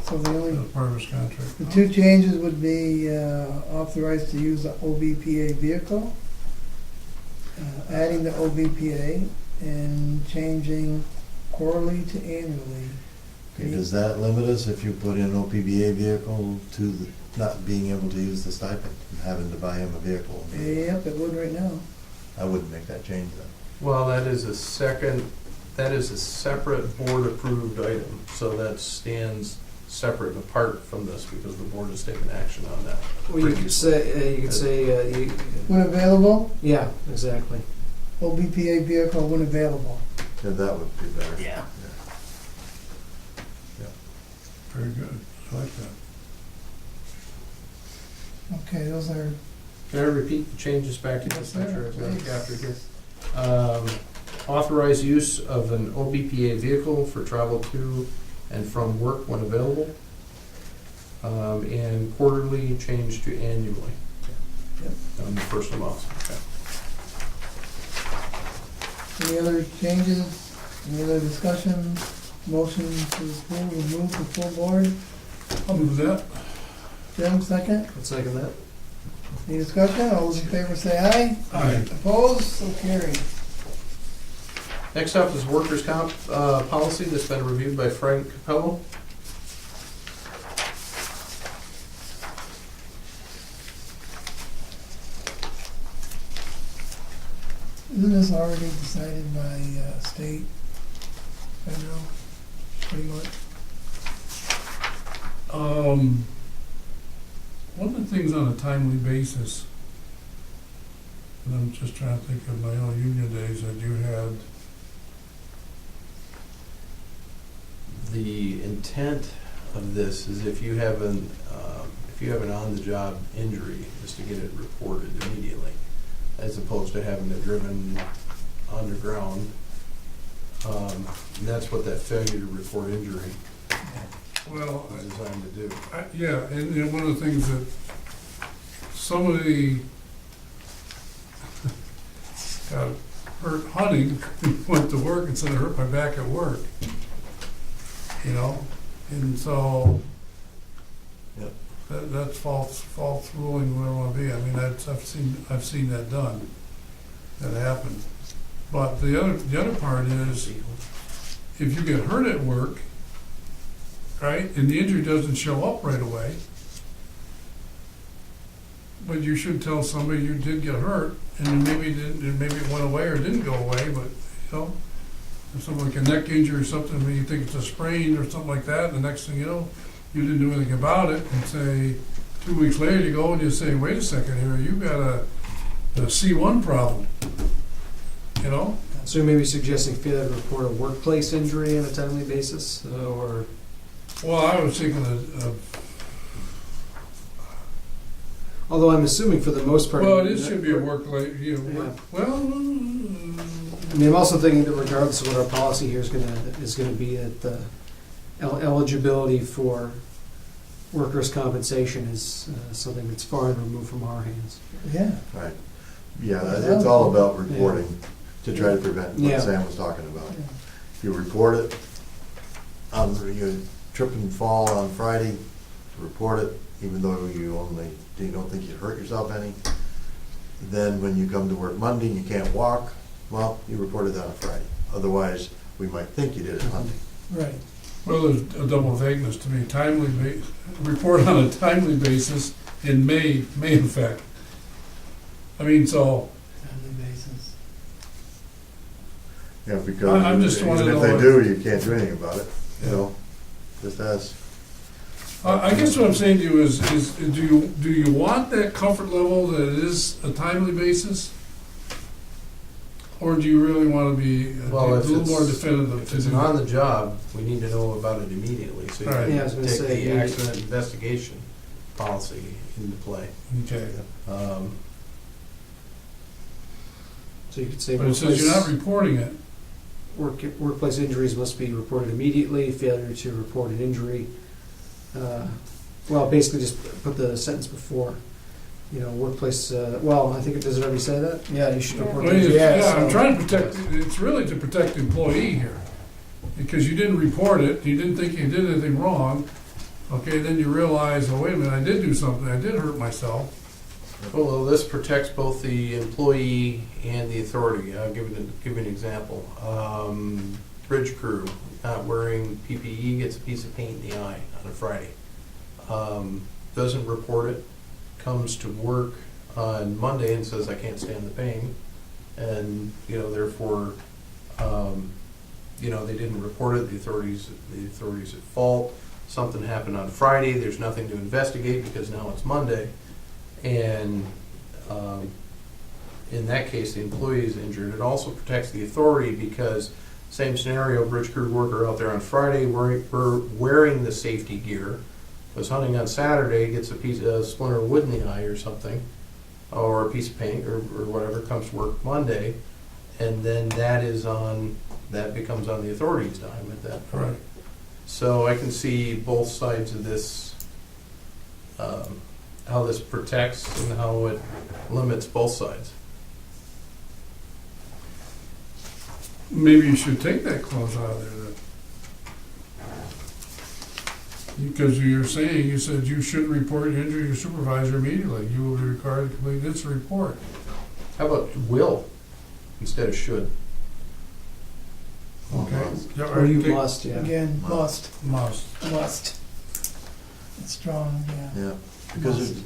Speaker 3: So the only,
Speaker 2: That's part of his contract.
Speaker 3: the two changes would be authorized to use the OBPA vehicle, adding the OBPA, and changing quarterly to annually.
Speaker 4: Okay, does that limit us if you put in OPBA vehicle to not being able to use the stipend, and having to buy him a vehicle?
Speaker 3: Yep, it would right now.
Speaker 4: I wouldn't make that change then.
Speaker 1: Well, that is a separate board-approved item, so that stands separate and apart from this, because the board has taken action on that.
Speaker 5: Well, you could say,
Speaker 3: When available,
Speaker 5: yeah, exactly.
Speaker 3: OBPA vehicle when available.
Speaker 4: Yeah, that would be better.
Speaker 3: Yeah.
Speaker 2: Very good, I like that.
Speaker 3: Okay, those are,
Speaker 1: Can I repeat the changes back to you,
Speaker 3: Yes,
Speaker 1: just make sure
Speaker 3: sir,
Speaker 1: I've got it
Speaker 3: please.
Speaker 1: captured here? Authorize use of an OBPA vehicle for travel to and from work when available. And quarterly change to annually.
Speaker 3: Yep.
Speaker 1: On the first amounts, okay.
Speaker 3: any other changes, any other discussion, motion to approve, remove the full board?
Speaker 2: I'll move that.
Speaker 3: Jim, second.
Speaker 5: I'll second that.
Speaker 3: Any discussion? All those in favor say aye.
Speaker 2: Aye.
Speaker 3: Opposed? So carried.
Speaker 1: Next up is workers' comp policy that's been reviewed by Frank Capello.
Speaker 3: Isn't this already decided by state, federal, pretty much?
Speaker 2: One of the things on a timely basis, and I'm just trying to think of my own union days that you had,
Speaker 1: The intent of this is if you have an on-the-job injury, is to get it reported immediately, as opposed to having it driven underground. And that's what that failure to report injury
Speaker 2: well,
Speaker 1: is designed to do.
Speaker 2: yeah, and one of the things that somebody got hurt hunting, went to work and said, I hurt my back at work. You know, and so
Speaker 4: Yep.
Speaker 2: that's false ruling where I want to be. I mean, I've seen that done, that happened. But the other part is, if you get hurt at work, right, and the injury doesn't show up right away, but you should tell somebody you did get hurt, and maybe it went away or didn't go away, but you know. If something like a neck injury or something, I mean, you think it's a sprain or something like that, and the next thing you know, you didn't do anything about it, and say, 2 weeks later, you go and you say, wait a second here, you got a C1 problem, you know?
Speaker 5: So you may be suggesting failure to report a workplace injury on a timely basis, or?
Speaker 2: Well, I was thinking of
Speaker 5: Although I'm assuming for the most part.
Speaker 2: well, it should be a work-life, you know,
Speaker 5: Yeah.
Speaker 2: well,
Speaker 5: I mean, I'm also thinking that regardless of what our policy here is gonna be, that the eligibility for workers' compensation is something that's far removed from our hands.
Speaker 3: Yeah.
Speaker 4: Right. Yeah, it's all about reporting to try to prevent
Speaker 5: Yeah.
Speaker 4: what Sam was talking about. If you report it, you trip and fall on Friday, report it, even though you don't think you hurt yourself any. Then when you come to work Monday and you can't walk, well, you reported that on Friday. Otherwise, we might think you did it Monday.
Speaker 3: Right.
Speaker 2: well, there's a double vagueness to me. Report on a timely basis in May affect. I mean, so,
Speaker 3: Timely basis.
Speaker 4: Yeah, because
Speaker 2: I'm just wanna
Speaker 4: even if
Speaker 2: know
Speaker 4: they
Speaker 2: what-
Speaker 4: do, you can't do anything about it, you know? Just ask.
Speaker 2: I guess what I'm saying to you is do you want that comfort level that it is a timely basis? Or do you really want to be a
Speaker 1: Well,
Speaker 2: little more definitive?
Speaker 1: If it's an on-the-job, we need to know about it immediately, so you
Speaker 2: Right.
Speaker 1: can
Speaker 5: Yeah, I was gonna
Speaker 1: take
Speaker 5: say,
Speaker 1: the accident investigation policy into play.
Speaker 2: Okay.
Speaker 5: So you could say
Speaker 2: But it says you're not
Speaker 5: workplace,
Speaker 2: reporting it.
Speaker 5: workplace injuries must be reported immediately, failure to report an injury. Well, basically just put the sentence before, workplace, well, I think, does it already say that? Yeah, you should report
Speaker 2: Well,
Speaker 5: the injury.
Speaker 2: yeah, I'm
Speaker 5: so-
Speaker 2: trying to protect, it's really to protect the employee here. Because you didn't report it, you didn't think you did anything wrong, okay, then you realize, oh, wait a minute, I did do something, I did hurt myself.
Speaker 1: Well, this protects both the employee and the authority. I'll give an example. Bridge crew not wearing PPE gets a piece of paint in the eye on a Friday. Doesn't report it, comes to work on Monday and says, I can't stand the pain. And, therefore, they didn't report it, the authorities at fault. Something happened on Friday, there's nothing to investigate because now it's Monday. And in that case, the employee is injured. It also protects the authority because same scenario, bridge crew worker out there on Friday wearing the safety gear, was hunting on Saturday, gets a splinter of wood in the eye or something, or a piece of paint or whatever, comes to work Monday, and then that becomes on the authority's dime at that point.
Speaker 2: Right.
Speaker 1: So I can see both sides of this, how this protects and how it limits both sides.
Speaker 2: Maybe you should take that clause out of there then. Because you said you should report your injury to your supervisor immediately. You will be required to complete this report.
Speaker 1: How about will instead of should?
Speaker 2: Okay. Yeah,
Speaker 5: Or you
Speaker 2: take-
Speaker 5: must, yeah.
Speaker 3: Again, must.
Speaker 2: Must.
Speaker 3: It's strong, yeah.
Speaker 4: Yeah, because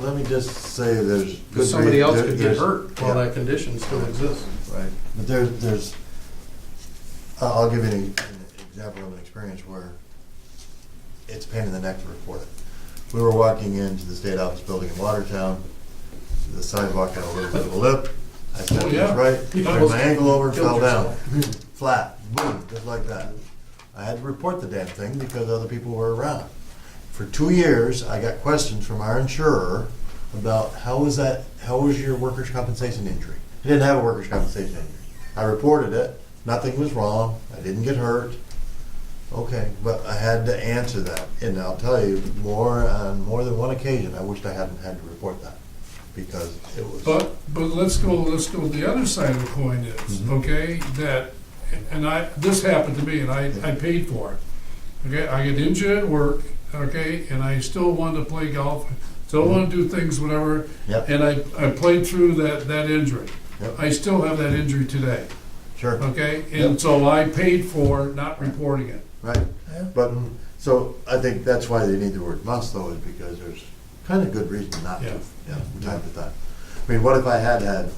Speaker 4: let me just say there's.
Speaker 1: Because somebody else could get
Speaker 4: there's-
Speaker 1: hurt while that condition still exists.
Speaker 4: Right, but there's, I'll give you an example of an experience where it's a pain in the neck to report it. We were walking into the state office building in Watertown, the sidewalk had a little bit of a lip, I stepped
Speaker 2: Oh,
Speaker 4: to
Speaker 2: yeah.
Speaker 4: his right, turned my ankle over,
Speaker 1: Killed
Speaker 4: fell down,
Speaker 1: yourself.
Speaker 4: flat, boom, just like that. I had to report the damn thing because other people were around. For 2 years, I got questions from our insurer about how was your workers' compensation injury? I didn't have a workers' compensation injury. I reported it, nothing was wrong, I didn't get hurt. Okay, but I had to answer that, and I'll tell you, on more than one occasion, I wished I hadn't had to report that, because it was.
Speaker 2: But let's go the other side of the coin is,
Speaker 4: Mhm.
Speaker 2: okay, this happened to me and I paid for it. Okay, I get injured at work, okay, and I still wanted to play golf, still want to do things, whatever,
Speaker 4: Yep,
Speaker 2: and I played through that injury.
Speaker 4: Yep.
Speaker 2: I still have that injury today,
Speaker 4: sure,
Speaker 2: okay? And so I paid for not reporting it.
Speaker 4: right.
Speaker 3: Yeah.
Speaker 4: But, so I think that's why they need the word must though, is because there's kind of good reason not to,
Speaker 2: Yeah.
Speaker 4: from time to time. I mean, what if I had a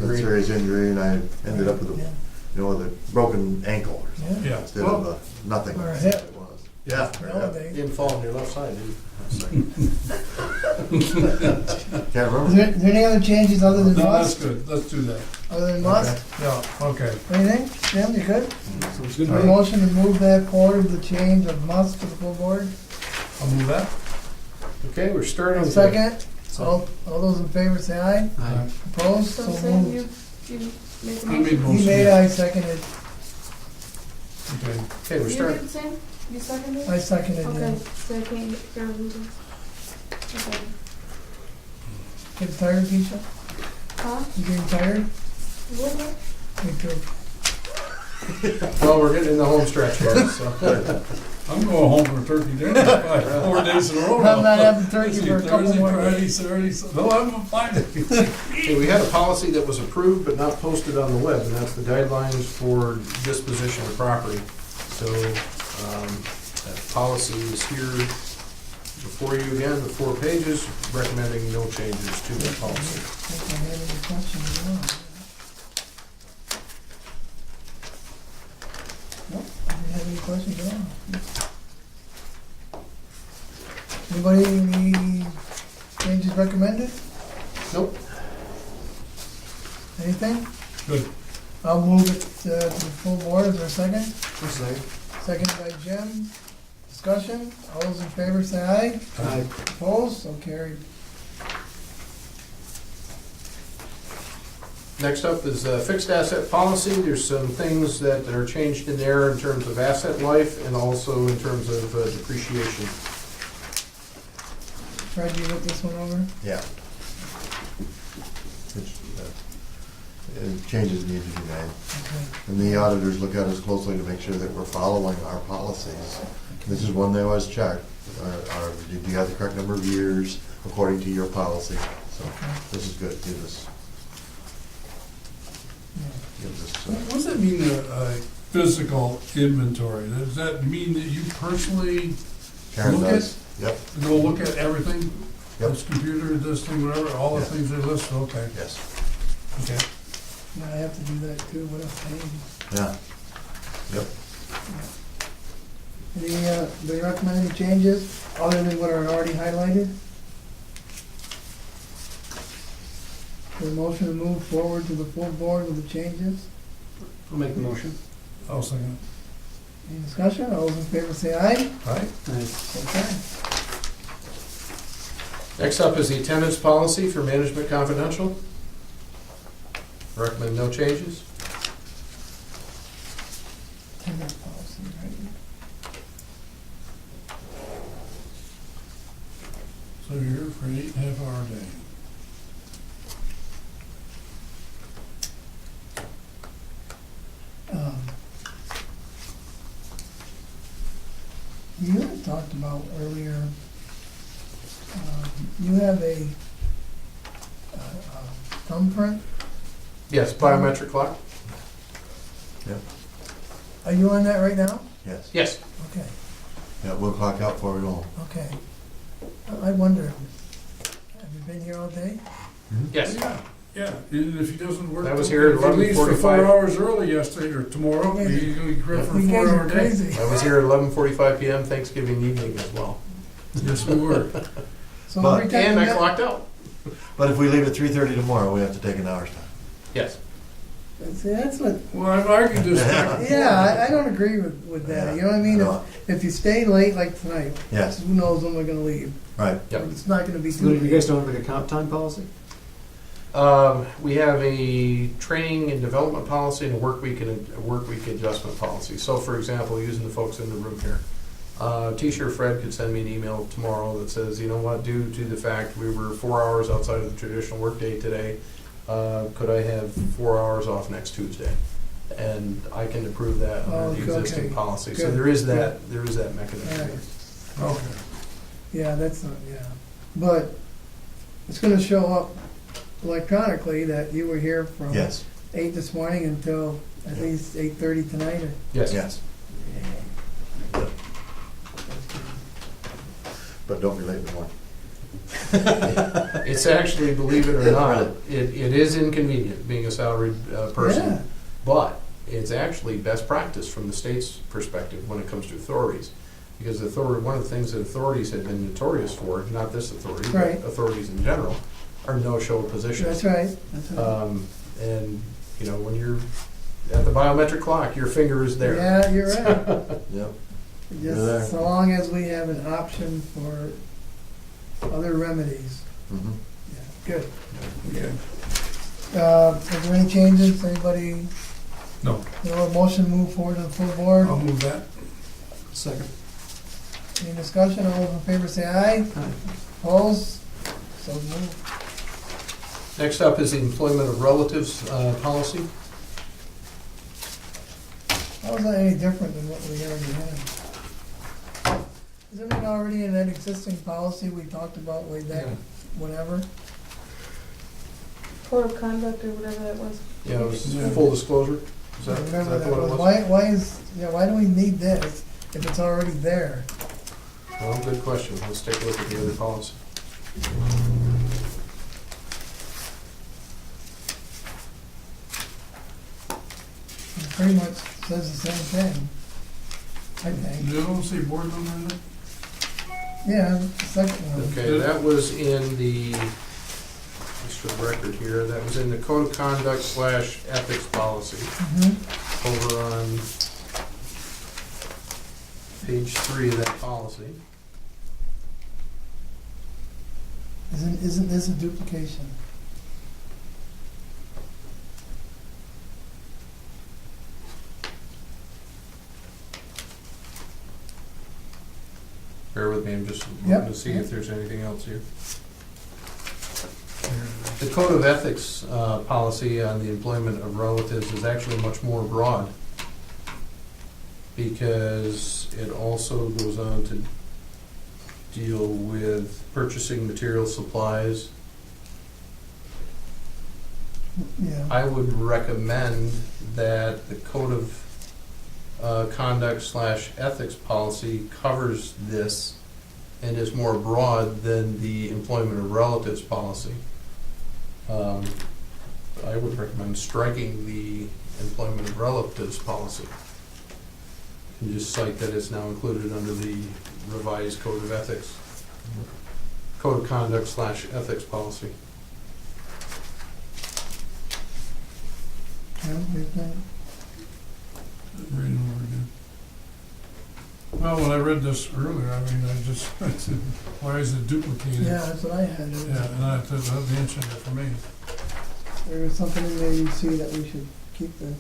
Speaker 1: Agreed.
Speaker 4: serious injury and I ended up with
Speaker 3: Yeah.
Speaker 4: with a broken ankle or something,
Speaker 2: Yeah.
Speaker 4: instead
Speaker 2: Well,
Speaker 4: of nothing.
Speaker 3: Or a hip.
Speaker 4: It was. Yeah.
Speaker 3: Nowadays.
Speaker 1: You didn't fall on your left side, did you?
Speaker 4: Can't
Speaker 3: Is
Speaker 4: remember.
Speaker 3: there any other changes other than
Speaker 2: No, that's
Speaker 3: must?
Speaker 2: good, let's do that.
Speaker 3: Other than must?
Speaker 2: Yeah, okay.
Speaker 3: Anything? Jim, you good?
Speaker 5: Sounds good.
Speaker 3: A motion to move that forward, the change of must to the full board?
Speaker 2: I'll move that.
Speaker 1: Okay, we're starting.
Speaker 3: A second? All those in favor say aye.
Speaker 5: Aye.
Speaker 3: Opposed?
Speaker 6: So
Speaker 3: So
Speaker 6: saying
Speaker 3: moved.
Speaker 6: you make a
Speaker 2: I made
Speaker 6: motion?
Speaker 2: motion.
Speaker 3: He made, I seconded.
Speaker 2: Okay.
Speaker 1: Okay, we're
Speaker 6: You
Speaker 1: starting.
Speaker 6: did the same? You seconded?
Speaker 3: I seconded
Speaker 6: Okay,
Speaker 3: him.
Speaker 6: so I can't hear everything. Okay.
Speaker 3: Getting tired, Keisha?
Speaker 6: Huh?
Speaker 3: You getting tired?
Speaker 6: What?
Speaker 3: Me too.
Speaker 1: Well, we're getting in the home stretch here, so.
Speaker 2: I'm going home for turkey dinner 4 days in a row.
Speaker 3: I'm not
Speaker 2: now.
Speaker 3: having turkey for a couple
Speaker 2: Thursday,
Speaker 3: more
Speaker 2: Friday,
Speaker 3: days.
Speaker 2: Saturday, no, I'm fine.
Speaker 1: Okay, we had a policy that was approved but not posted on the web, and that's the guidelines for disposition of property. So, that policy is here before you again, the 4 pages, recommending no changes to that policy.
Speaker 3: Think I had any questions at all. Nope, I didn't have any questions at all. Anybody, any changes recommended?
Speaker 1: Nope.
Speaker 3: Anything?
Speaker 2: Good.
Speaker 3: I'll move it to the full board, is there a second?
Speaker 5: I'll say.
Speaker 3: Second by Jim. Discussion, all those in favor say aye.
Speaker 5: Aye.
Speaker 3: Opposed, so carried.
Speaker 1: Next up is fixed asset policy. There's some things that are changed in there in terms of asset life and also in terms of depreciation.
Speaker 3: Fred, you look this one over?
Speaker 4: Yeah. Changes need to be made.
Speaker 3: Okay.
Speaker 4: And the auditors look at us closely to make sure that we're following our policies. This is one they always check. Do you have the correct number of years according to your policy? So this is good. Gives us,
Speaker 2: What does that mean, physical inventory? Does that mean that you personally
Speaker 4: Karen
Speaker 2: look
Speaker 4: does. Yep,
Speaker 2: go look at everything?
Speaker 4: Yep.
Speaker 2: This computer, this thing, whatever, all the
Speaker 4: Yeah.
Speaker 2: things they list, okay,
Speaker 4: yes,
Speaker 2: okay.
Speaker 3: Now I have to do that too, what a pain.
Speaker 4: yeah, yep.
Speaker 3: Do you recommend any changes other than what are already highlighted? The motion to move forward to the full board with the changes?
Speaker 5: I'll make the motion.
Speaker 2: I'll second
Speaker 3: Any discussion? All those in favor say aye.
Speaker 2: it. Aye?
Speaker 5: Aye.
Speaker 3: Okay.
Speaker 1: Next up is the attendance policy for management confidential. Recommend no changes.
Speaker 3: Attendance policy, right?
Speaker 2: So you're here for an 8.5 hour day.
Speaker 3: You had talked about earlier, you have a thumbprint.
Speaker 1: Yes, biometric clock?
Speaker 3: Are you on that right now?
Speaker 4: Yes,
Speaker 1: Yes.
Speaker 3: Okay,
Speaker 4: yeah, we'll clock out before we go home.
Speaker 3: okay. I wonder, have you been here all day?
Speaker 1: Yes.
Speaker 2: Yeah, yeah, and if he doesn't work.
Speaker 1: That was here at
Speaker 2: if he leaves for
Speaker 1: 11:45.
Speaker 2: 4 hours early yesterday or tomorrow,
Speaker 3: Yeah.
Speaker 2: he's gonna be correct for a
Speaker 3: You guys
Speaker 2: 4
Speaker 3: are
Speaker 2: hour day.
Speaker 3: crazy.
Speaker 1: I was here at 11:45 PM Thanksgiving evening as well.
Speaker 2: Yes, we were.
Speaker 3: So
Speaker 4: But-
Speaker 3: every time
Speaker 1: And
Speaker 3: you
Speaker 1: I
Speaker 3: met-
Speaker 1: clocked out.
Speaker 4: But if we leave at 3:30 tomorrow, we have to take an hour's time.
Speaker 1: Yes.
Speaker 3: See, that's what,
Speaker 2: Well, I've argued this back and
Speaker 3: yeah,
Speaker 2: forth.
Speaker 3: I don't agree with that, you know what I mean?
Speaker 4: No.
Speaker 3: If you stay late like tonight,
Speaker 4: Yes,
Speaker 3: who knows when we're gonna leave?
Speaker 4: right.
Speaker 1: Yep.
Speaker 3: It's not gonna be
Speaker 5: So
Speaker 3: too
Speaker 5: you
Speaker 3: late.
Speaker 5: guys don't have like a comp time policy?
Speaker 1: We have a training and development policy and a work week adjustment policy. So for example, using the folks in the room here, T-shirt Fred could send me an email tomorrow that says, you know what, due to the fact we were 4 hours outside of the traditional workday today, could I have 4 hours off next Tuesday? And I can approve that
Speaker 3: Oh,
Speaker 1: under the existing
Speaker 3: okay.
Speaker 1: policy. So
Speaker 3: Good,
Speaker 1: there is that mechanism.
Speaker 3: Alright.
Speaker 2: Okay.
Speaker 3: Yeah, that's not, yeah. But it's gonna show up electronically that you were here from
Speaker 4: Yes,
Speaker 3: 8 this morning until at least 8:30 tonight, or?
Speaker 1: Yes.
Speaker 4: yes. But don't be late in the morning.
Speaker 1: It's actually, believe it or not,
Speaker 4: Really?
Speaker 1: it is inconvenient being a salaried person.
Speaker 3: Yeah.
Speaker 1: But it's actually best practice from the state's perspective when it comes to authorities. Because one of the things that authorities have been notorious for, not this authority,
Speaker 3: Right.
Speaker 1: but authorities in general, are no-show positions.
Speaker 3: That's right, that's right.
Speaker 1: And, you know, when you're at the biometric clock, your finger is there.
Speaker 3: Yeah, you're right.
Speaker 4: Yep. You're there.
Speaker 3: Just so long as we have an option for other remedies.
Speaker 4: Mhm.
Speaker 3: Yeah, good.
Speaker 2: Okay.
Speaker 3: Is there any changes, anybody,
Speaker 2: No,
Speaker 3: a motion to move forward to the full board?
Speaker 2: I'll move that.
Speaker 5: Second.
Speaker 3: Any discussion, all those in favor say aye.
Speaker 5: Aye.
Speaker 3: Opposed? So moved.
Speaker 1: Next up is the employment of relatives policy.
Speaker 3: How is that any different than what we already had? Isn't it already in that existing policy we talked about way back, whatever?
Speaker 6: Code of conduct or whatever that was.
Speaker 1: Yeah, it was
Speaker 2: Yeah.
Speaker 1: full disclosure. Is
Speaker 3: I
Speaker 1: that
Speaker 3: remember that
Speaker 1: what it
Speaker 3: was.
Speaker 1: was?
Speaker 3: Why do we need this if it's already there?
Speaker 1: Well, good question. Let's take a look at the other policy.
Speaker 3: It pretty much says the same thing, I think.
Speaker 2: You don't see board number in it?
Speaker 3: Yeah, the second one.
Speaker 1: Okay, that was in the, just for the record here, that was in the code of conduct / ethics policy
Speaker 3: Mhm.
Speaker 1: over on page 3 of that policy.
Speaker 3: Isn't this a duplication?
Speaker 1: Bear with me, I'm just
Speaker 3: Yep.
Speaker 1: looking to see if there's anything else here. The Code of Ethics policy on the employment of relatives is actually much more broad, because it also goes on to deal with purchasing material supplies.
Speaker 3: Yeah.
Speaker 1: I would recommend that the Code of Conduct / Ethics policy covers this and is more broad than the employment of relatives policy. I would recommend striking the employment of relatives policy. And just cite that it's now included under the revised Code of Ethics. Code of Conduct / Ethics policy.
Speaker 3: Yeah, we think.
Speaker 2: Reading over again. Well, when I read this earlier, I mean, I said, why is it duplicated?
Speaker 3: Yeah, that's what I had.
Speaker 2: Yeah, and I thought that'd be interesting for me.
Speaker 3: There was something in there you see that we should keep this.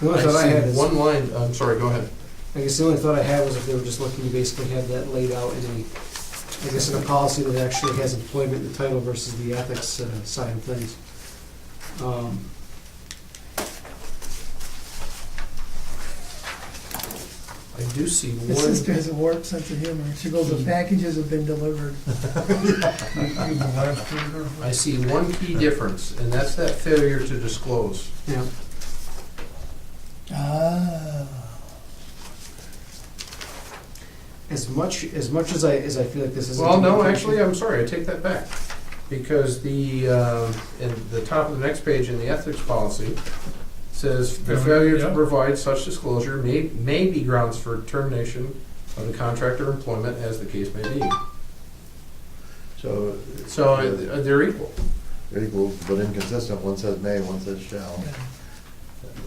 Speaker 5: The only thought I had is,
Speaker 1: one line, I'm sorry, go ahead.
Speaker 5: I guess the only thought I had was if they were just looking to basically have that laid out in a, I guess in a policy that actually has employment in the title versus the ethics side of things.
Speaker 1: I do see
Speaker 3: My sister
Speaker 1: one,
Speaker 3: has a warped sense of humor. She goes, the packages have been delivered.
Speaker 2: The last paragraph.
Speaker 1: I see one key difference, and that's that failure to disclose.
Speaker 5: Yeah.
Speaker 3: Ah.
Speaker 5: As much as I feel like this is.
Speaker 1: Well, no, actually, I'm sorry, I take that back. Because in the top of the next page in the ethics policy says, the failure to
Speaker 2: Yeah.
Speaker 1: provide such disclosure may be grounds for termination of the contract or employment, as the case may be.
Speaker 4: So,
Speaker 1: So they're equal.
Speaker 4: they're equal but inconsistent, one says may, one says shall.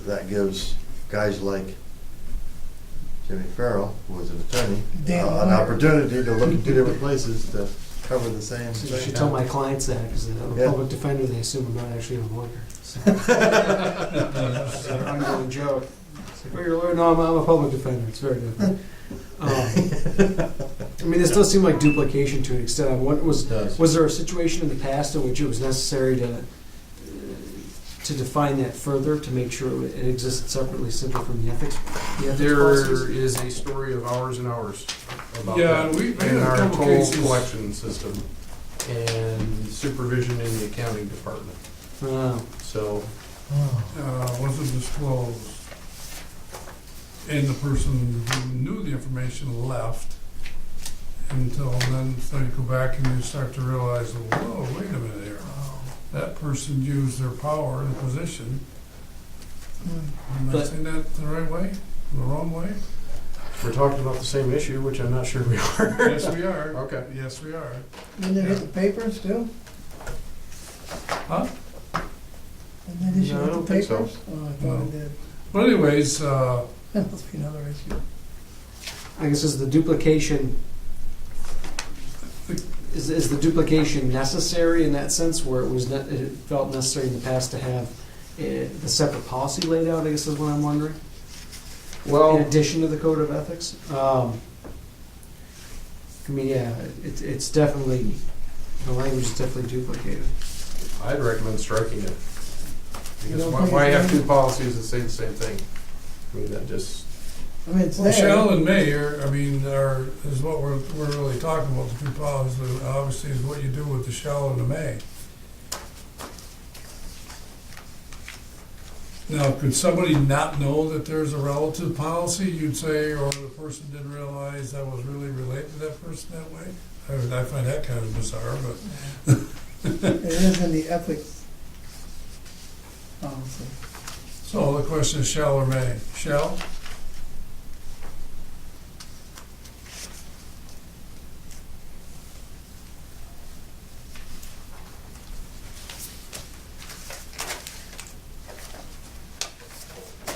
Speaker 4: That gives guys like Jimmy Farrell, who is an attorney,
Speaker 3: Dan
Speaker 4: an
Speaker 3: Lawyer.
Speaker 4: opportunity to look in two different places to cover the same
Speaker 5: So you should
Speaker 4: thing.
Speaker 5: tell my clients that, because I'm a
Speaker 4: Yeah.
Speaker 5: public defender, they assume I'm not actually a lawyer. So it's an ongoing joke. It's like, oh, you're a lawyer? No, I'm a public defender. It's very good. I mean, this does seem like duplication to an extent. What was
Speaker 1: It does.
Speaker 5: there a situation in the past in which it was necessary to define that further, to make sure it existed separately simply from the ethics policies?
Speaker 1: There is a story of hours and hours about
Speaker 2: Yeah,
Speaker 1: that.
Speaker 2: we
Speaker 1: In
Speaker 2: had a
Speaker 1: our
Speaker 2: couple
Speaker 1: toll
Speaker 2: cases.
Speaker 1: collection system and supervision in the accounting department. So,
Speaker 2: Wasn't disclosed. And the person who knew the information left until then, so you go back and you start to realize, whoa, wait a minute here. That person used their power and position. Am I
Speaker 5: But-
Speaker 2: saying that the right way? The wrong way?
Speaker 1: we're talking about the same issue, which I'm not sure we are.
Speaker 2: Yes, we are.
Speaker 1: Okay.
Speaker 2: Yes, we are.
Speaker 3: Didn't it hit the papers too?
Speaker 2: Huh?
Speaker 3: Didn't that issue
Speaker 1: No, I
Speaker 3: hit
Speaker 1: don't
Speaker 3: the
Speaker 1: think so.
Speaker 3: papers? Oh, I thought
Speaker 2: No.
Speaker 3: it did.
Speaker 2: But anyways,
Speaker 3: That must be another issue.
Speaker 5: I guess is the duplication is the duplication necessary in that sense, where it felt necessary in the past to have the separate policy laid out? I guess is what I'm wondering. In
Speaker 1: Well,
Speaker 5: addition to the code of ethics, I mean, yeah, it's definitely, the language is definitely duplicated.
Speaker 1: I'd recommend striking it.
Speaker 3: You
Speaker 1: Because
Speaker 3: don't
Speaker 1: why
Speaker 3: think
Speaker 1: why
Speaker 3: it's
Speaker 1: have
Speaker 3: in-
Speaker 1: two policies that say the same thing? I mean, that just,
Speaker 3: I mean, it's
Speaker 2: well, shall
Speaker 3: there.
Speaker 2: and may is what we're really talking about, the two policies, obviously, is what you do with the shall and the may. Now, could somebody not know that there's a relative policy, you'd say, or the person didn't realize that was really related to that person that way? I find that kind of bizarre, but,
Speaker 3: It is in the ethics policy.
Speaker 2: so the question is shall or may? Shall?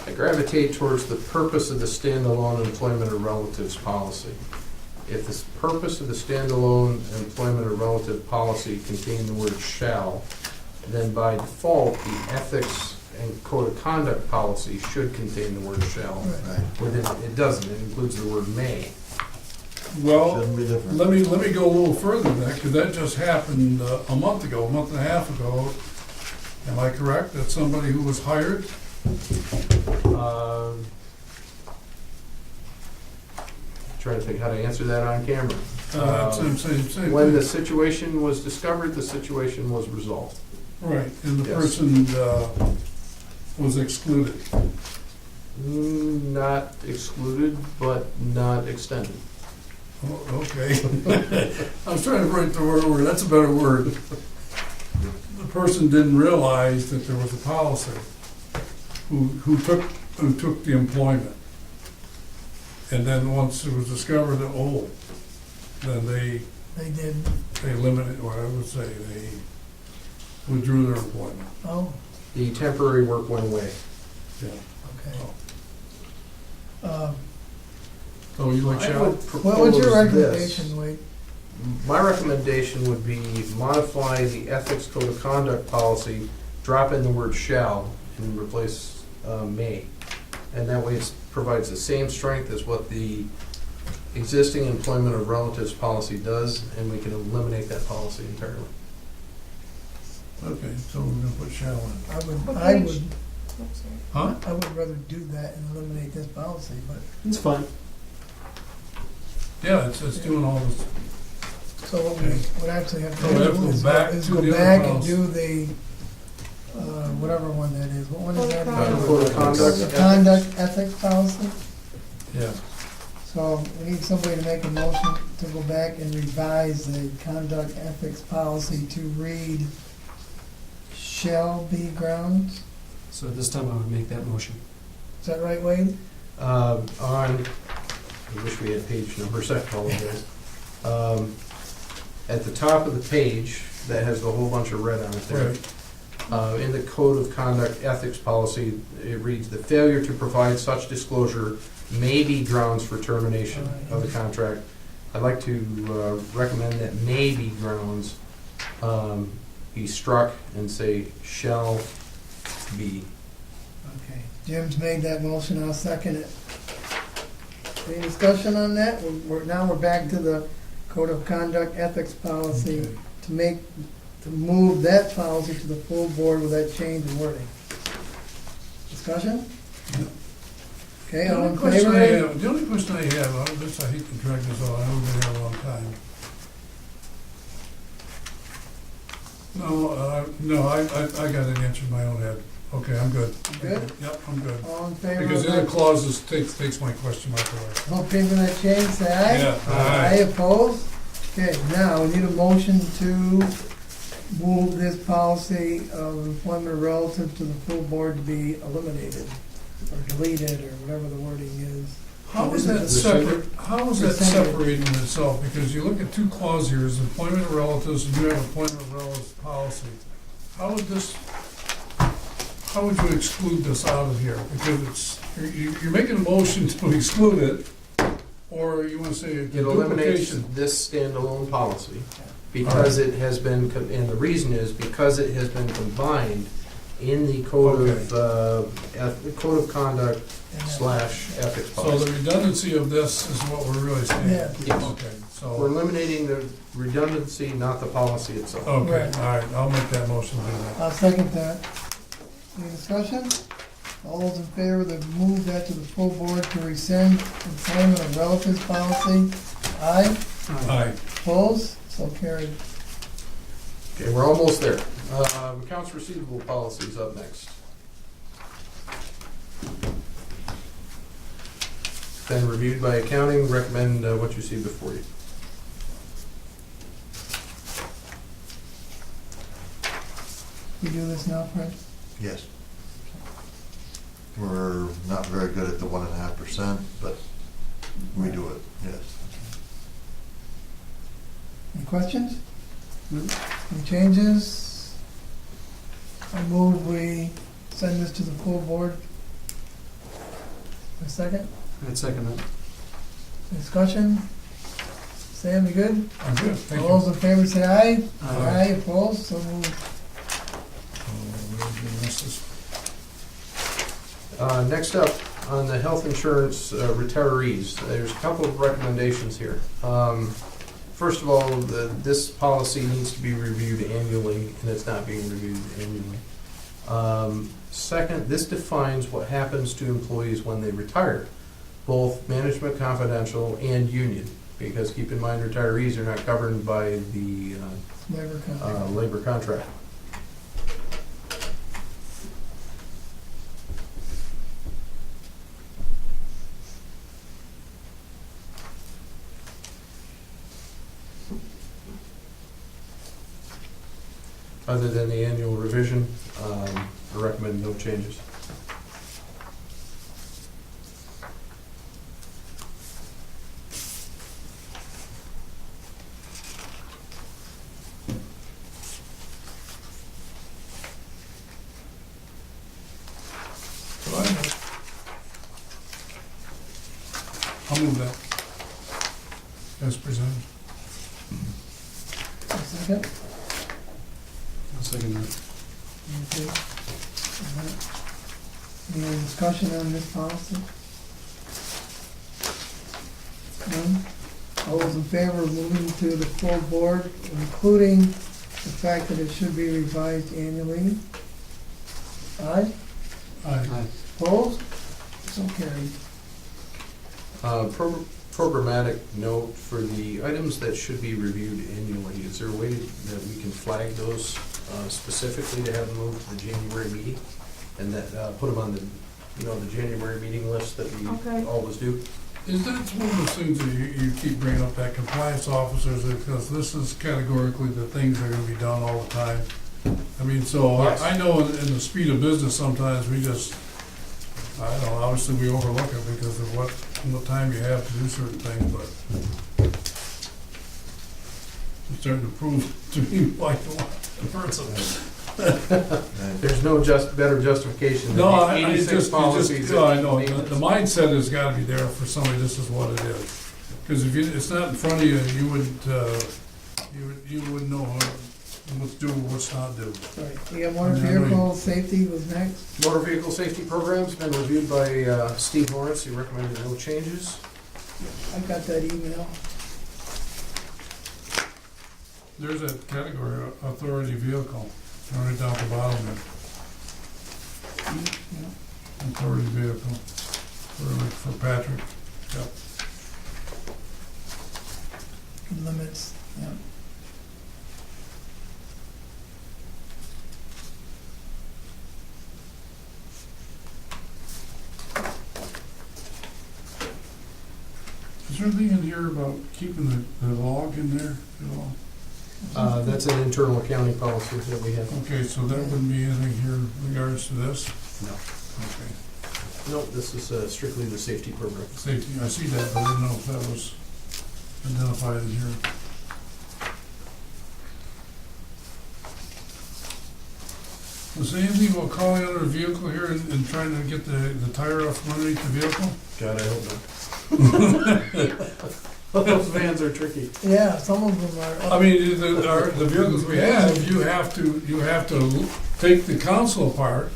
Speaker 1: I gravitate gravitate towards the purpose of the standalone employment or relatives policy. If the purpose of the standalone employment or relative policy contained the word shall, then by default, the ethics and code of conduct policy should contain the word shall.
Speaker 3: Right.
Speaker 4: Right.
Speaker 1: But it doesn't, it includes the word may.
Speaker 2: Well,
Speaker 4: Shouldn't be different.
Speaker 2: let me go a little further than that, because that just happened a month and a half ago. Am I correct, that somebody who was hired?
Speaker 1: Trying to think how to answer that on camera.
Speaker 2: Same
Speaker 1: When the
Speaker 2: thing.
Speaker 1: situation was discovered, the situation was resolved.
Speaker 2: Right, and the
Speaker 1: Yes.
Speaker 2: person was excluded.
Speaker 1: Not excluded, but not extended.
Speaker 2: Oh, okay. I was trying to write the word, that's a better word. The person didn't realize that there was a policy, who took the employment. And then once it was discovered that, oh, then
Speaker 3: They did,
Speaker 2: they limited, or I would say they withdrew their employment.
Speaker 3: oh,
Speaker 1: The temporary work went away.
Speaker 2: Yeah.
Speaker 3: okay.
Speaker 2: So you like
Speaker 1: I
Speaker 2: shall?
Speaker 1: would
Speaker 3: What was your
Speaker 1: propose this.
Speaker 3: recommendation, Wade?
Speaker 1: My recommendation would be modify the ethics code of conduct policy, drop in the word shall, and replace may. And that way it provides the same strength as what the existing employment of relatives policy does, and we can eliminate that policy entirely.
Speaker 2: Okay, so we're gonna put shall in.
Speaker 6: What
Speaker 3: I
Speaker 6: page?
Speaker 3: would,
Speaker 6: Oops, sorry.
Speaker 2: Huh?
Speaker 3: I would rather do that and eliminate this policy, but,
Speaker 5: It's fine.
Speaker 2: Yeah, it's doing all this.
Speaker 3: so what we would actually have
Speaker 2: So we have to
Speaker 3: to
Speaker 2: go
Speaker 3: do
Speaker 2: back
Speaker 3: is
Speaker 2: to
Speaker 3: go
Speaker 2: the other
Speaker 3: back and
Speaker 2: policy.
Speaker 3: do the, whatever one that is, what one is that?
Speaker 1: Code of conduct.
Speaker 3: The conduct ethics policy.
Speaker 2: Yeah.
Speaker 3: So we need somebody to make a motion to go back and revise the conduct ethics policy to read shall be grounds.
Speaker 5: So this time I would make that motion.
Speaker 3: Is that right, Wade?
Speaker 1: I wish we had page numbers, I apologize. At the top of the page, that has the whole bunch of red on it there.
Speaker 2: Right.
Speaker 1: In the code of conduct ethics policy, it reads, "The failure to provide such disclosure may be grounds for termination of the contract." I'd like to recommend that "may be grounds" be struck and say "shall be."
Speaker 3: Okay, Jim's made that motion, I'll second it. Any discussion on that? Now we're back to the code of conduct ethics policy
Speaker 2: Okay.
Speaker 3: to move that policy to the full board with that change in wording. Discussion? Okay, all in favor?
Speaker 2: The only question I have, I hate to drag this on, I know we've been here a long time. No, I got an answer in my own head. Okay, I'm good.
Speaker 3: Good?
Speaker 2: Yep, I'm good.
Speaker 3: All in favor?
Speaker 2: Because
Speaker 3: of
Speaker 2: the other
Speaker 3: that?
Speaker 2: clauses takes my question mark away.
Speaker 3: All in favor of that change, say aye.
Speaker 2: Yeah,
Speaker 3: Aye,
Speaker 2: aye.
Speaker 3: opposed? Okay, now we need a motion to move this policy of employment relative to the full board to be eliminated, or deleted, or whatever the wording is.
Speaker 2: How is that separate, how is that separating itself? Because you look at two clauses here, is employment of relatives, and you have employment of relatives policy. How would you exclude this out of here? Because you're making a motion to exclude it, or you wanna say a
Speaker 1: It eliminates
Speaker 2: duplication.
Speaker 1: this standalone policy because it has been, and the reason is because it has been combined in the code of conduct / ethics
Speaker 2: So
Speaker 1: policy.
Speaker 2: the redundancy of this is what we're really saying?
Speaker 3: Yeah.
Speaker 1: Yes.
Speaker 2: Okay,
Speaker 1: We're
Speaker 2: so,
Speaker 1: eliminating the redundancy, not the policy itself.
Speaker 2: okay,
Speaker 3: Right.
Speaker 2: all right, I'll make that motion, do that.
Speaker 3: I'll second that. Any discussion? All those in favor to move that to the full board to rescind employment of relatives policy? Aye.
Speaker 2: Aye.
Speaker 3: Opposed? So carried.
Speaker 1: Okay, we're almost there. Accounts receivable policy is up next. Been reviewed by accounting, recommend what you see before you.
Speaker 3: We do this now, Fred?
Speaker 4: Yes. We're not very good at the 1.5%, but we do it, yes.
Speaker 3: Any questions? Any changes? I move we send this to the full board. A second?
Speaker 5: I'd second that.
Speaker 3: Discussion? Sam, you good?
Speaker 2: I'm good, thank you.
Speaker 3: All those in favor say aye.
Speaker 5: Aye.
Speaker 3: Opposed, so moved.
Speaker 1: Next up, on the health insurance retirees, there's a couple of recommendations here. First of all, this policy needs to be reviewed annually, and it's not being reviewed annually. Second, this defines what happens to employees when they retire, both management confidential and union, because keep in mind, retirees are not governed by the
Speaker 3: Labor contract.
Speaker 1: labor contract. Other than the annual revision, I recommend no changes.
Speaker 2: I'll move that. As presented.
Speaker 3: A second?
Speaker 5: I'll second that.
Speaker 3: Okay. Any other discussion on this policy? None? All those in favor of moving to the full board, including the fact that it should be revised annually? Aye?
Speaker 2: Aye.
Speaker 3: Opposed? So carried.
Speaker 1: Programmatic note for the items that should be reviewed annually. Is there a way that we can flag those specifically to have them moved to the January meeting? And that, put them on the, the January meeting list that we
Speaker 6: Okay.
Speaker 1: always do?
Speaker 2: Is that one of those things that you keep bringing up, that compliance officers, because this is categorically the things that are gonna be done all the time? I mean, so
Speaker 1: Yes.
Speaker 2: I know in the speed of business, sometimes we just, I don't know, obviously we overlook it because of what time you have to do certain things, but it's starting to prove to me like the person.
Speaker 1: There's no better justification than
Speaker 2: No,
Speaker 1: the
Speaker 2: I
Speaker 1: 86 policies. that
Speaker 2: I know,
Speaker 1: need
Speaker 2: the
Speaker 1: maintenance.
Speaker 2: mindset has gotta be there for somebody, this is what it is. Because if it's not in front of you, you wouldn't know what's do, what's not do.
Speaker 3: Right, we got motor
Speaker 2: Yeah, I know you-
Speaker 3: vehicle safety was next.
Speaker 1: Motor vehicle safety program's been reviewed by Steve Lawrence. He recommended no changes.
Speaker 3: I got that email.
Speaker 2: There's a category, authority vehicle, right down at the bottom there,
Speaker 3: Yeah.
Speaker 2: authority vehicle, for Patrick. Yep.
Speaker 3: Limits, yeah.
Speaker 2: Is there anything in here about keeping the log in there at all?
Speaker 1: That's an internal accounting policy that we have.
Speaker 2: Okay, so that wouldn't be anything here in regards to this?
Speaker 1: No.
Speaker 2: Okay.
Speaker 1: No, this is strictly the safety program.
Speaker 2: Safety, I see that, but I didn't know if that was identified in here. Was there anything about calling out a vehicle here and trying to get the tire off from underneath the vehicle?
Speaker 1: God, I hope not. Those vans are tricky.
Speaker 3: Yeah, some of them are.
Speaker 2: I mean, the vehicles we have, you have to take the console apart,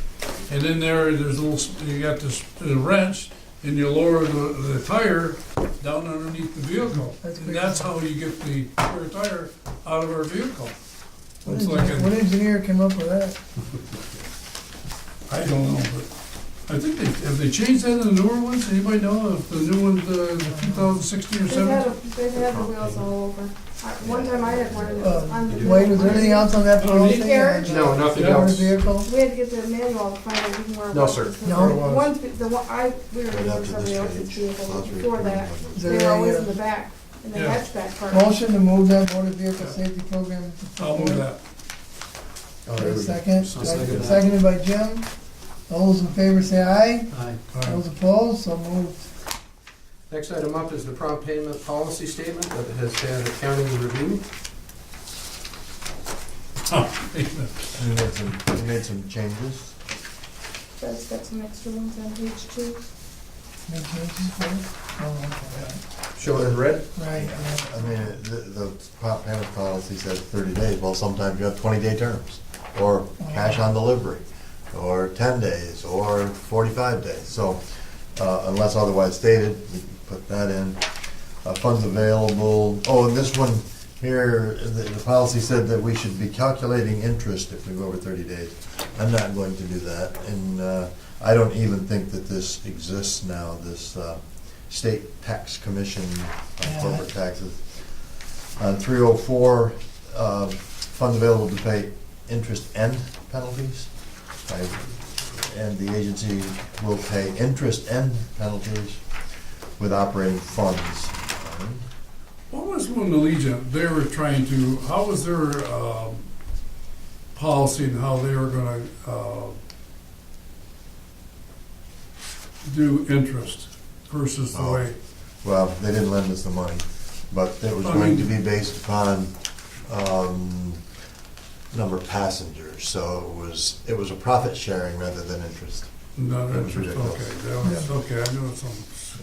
Speaker 2: and in there's a little, you got this wrench, and you lower the tire down underneath the vehicle.
Speaker 3: That's
Speaker 2: And
Speaker 3: great.
Speaker 2: that's how you get the spare tire out of our vehicle.
Speaker 3: What
Speaker 2: It's like
Speaker 3: what engineer came up with that?
Speaker 2: I don't know, but I think have they changed that in the newer ones? Anybody know if the new ones, the 2016 or
Speaker 6: They've had,
Speaker 2: 17?
Speaker 6: they've had the wheels all over. One time I had one and it was under.
Speaker 3: Wait, was there anything else on that policy?
Speaker 6: Carriage?
Speaker 1: No, nothing
Speaker 3: Motor
Speaker 1: else.
Speaker 3: vehicle?
Speaker 6: We had to get the manual to find out even where it was.
Speaker 1: No, sir.
Speaker 3: No?
Speaker 6: One, the one, we were
Speaker 4: Right
Speaker 6: using
Speaker 4: after
Speaker 6: somebody
Speaker 4: this
Speaker 6: else's
Speaker 4: page.
Speaker 6: vehicle, but
Speaker 4: Lots of
Speaker 6: before that,
Speaker 4: reporting.
Speaker 3: Is
Speaker 6: they
Speaker 3: there
Speaker 6: were always
Speaker 3: a,
Speaker 6: in the back, in the
Speaker 2: Yeah.
Speaker 6: hatchback part.
Speaker 3: motion to move that motor vehicle safety program? to
Speaker 2: I'll move that.
Speaker 1: Oh, there we go.
Speaker 3: Second,
Speaker 5: I'll second that.
Speaker 3: seconded by Jim. All those in favor say aye.
Speaker 5: Aye.
Speaker 3: Those opposed, so moved.
Speaker 1: Next item up is the prompt payment policy statement that has had accounting review.
Speaker 4: We made some changes.
Speaker 6: That's got some extra ones on page 2.
Speaker 3: Make changes for it? Oh, okay,
Speaker 1: Show it in red?
Speaker 3: right, yeah.
Speaker 4: I mean, the payment policy says 30 days, well, sometimes you have 20-day terms, or cash on delivery, or 10 days, or 45 days. So unless otherwise stated, you can put that in. Funds available, oh, and this one here, the policy said that we should be calculating interest if we go over 30 days. I'm not going to do that, and I don't even think that this exists now, this state tax commission on corporate taxes. 304, funds available to pay interest and penalties. And the agency will pay interest and penalties with operating funds.
Speaker 2: What was when the Legion, they were trying to, how was their policy and how they were gonna do interest versus the
Speaker 4: Oh.
Speaker 2: way?
Speaker 4: Well, they didn't lend us the money, but it was
Speaker 2: I
Speaker 4: going to
Speaker 2: mean-
Speaker 4: be based upon number of passengers, so it was a profit sharing rather than interest.
Speaker 2: No,
Speaker 4: That was
Speaker 2: interest,
Speaker 4: ridiculous.
Speaker 2: okay, that was, okay, I knew it was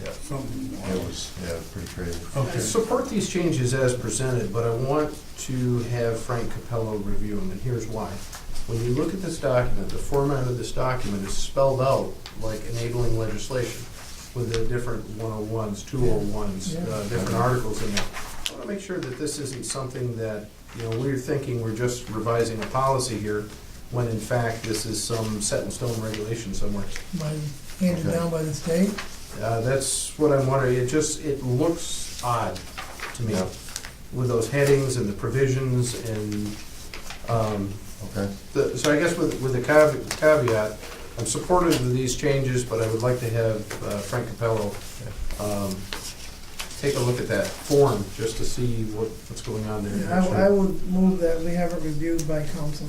Speaker 4: Yeah.
Speaker 2: something.
Speaker 4: It was, yeah, pretty crazy.
Speaker 1: I
Speaker 2: Okay,
Speaker 1: support these changes as presented, but I want to have Frank Capello review them, and here's why. When you look at this document, the format of this document is spelled out like enabling legislation with the different 101s, 201s,
Speaker 3: Yeah.
Speaker 1: different articles in there. I want to make sure that this isn't something that, we're thinking we're just revising a policy here, when in fact this is some set in stone regulation somewhere.
Speaker 3: Handed
Speaker 4: Okay.
Speaker 3: down by the state?
Speaker 1: That's what I'm wondering. It looks odd to me
Speaker 4: Yeah.
Speaker 1: with those headings and the provisions and,
Speaker 4: Okay,
Speaker 1: so I guess with the caveat, I'm supportive of these changes, but I would like to have Frank Capello take a look at that form just to see what's going on there.
Speaker 3: Yeah, I would move that we have it reviewed by council.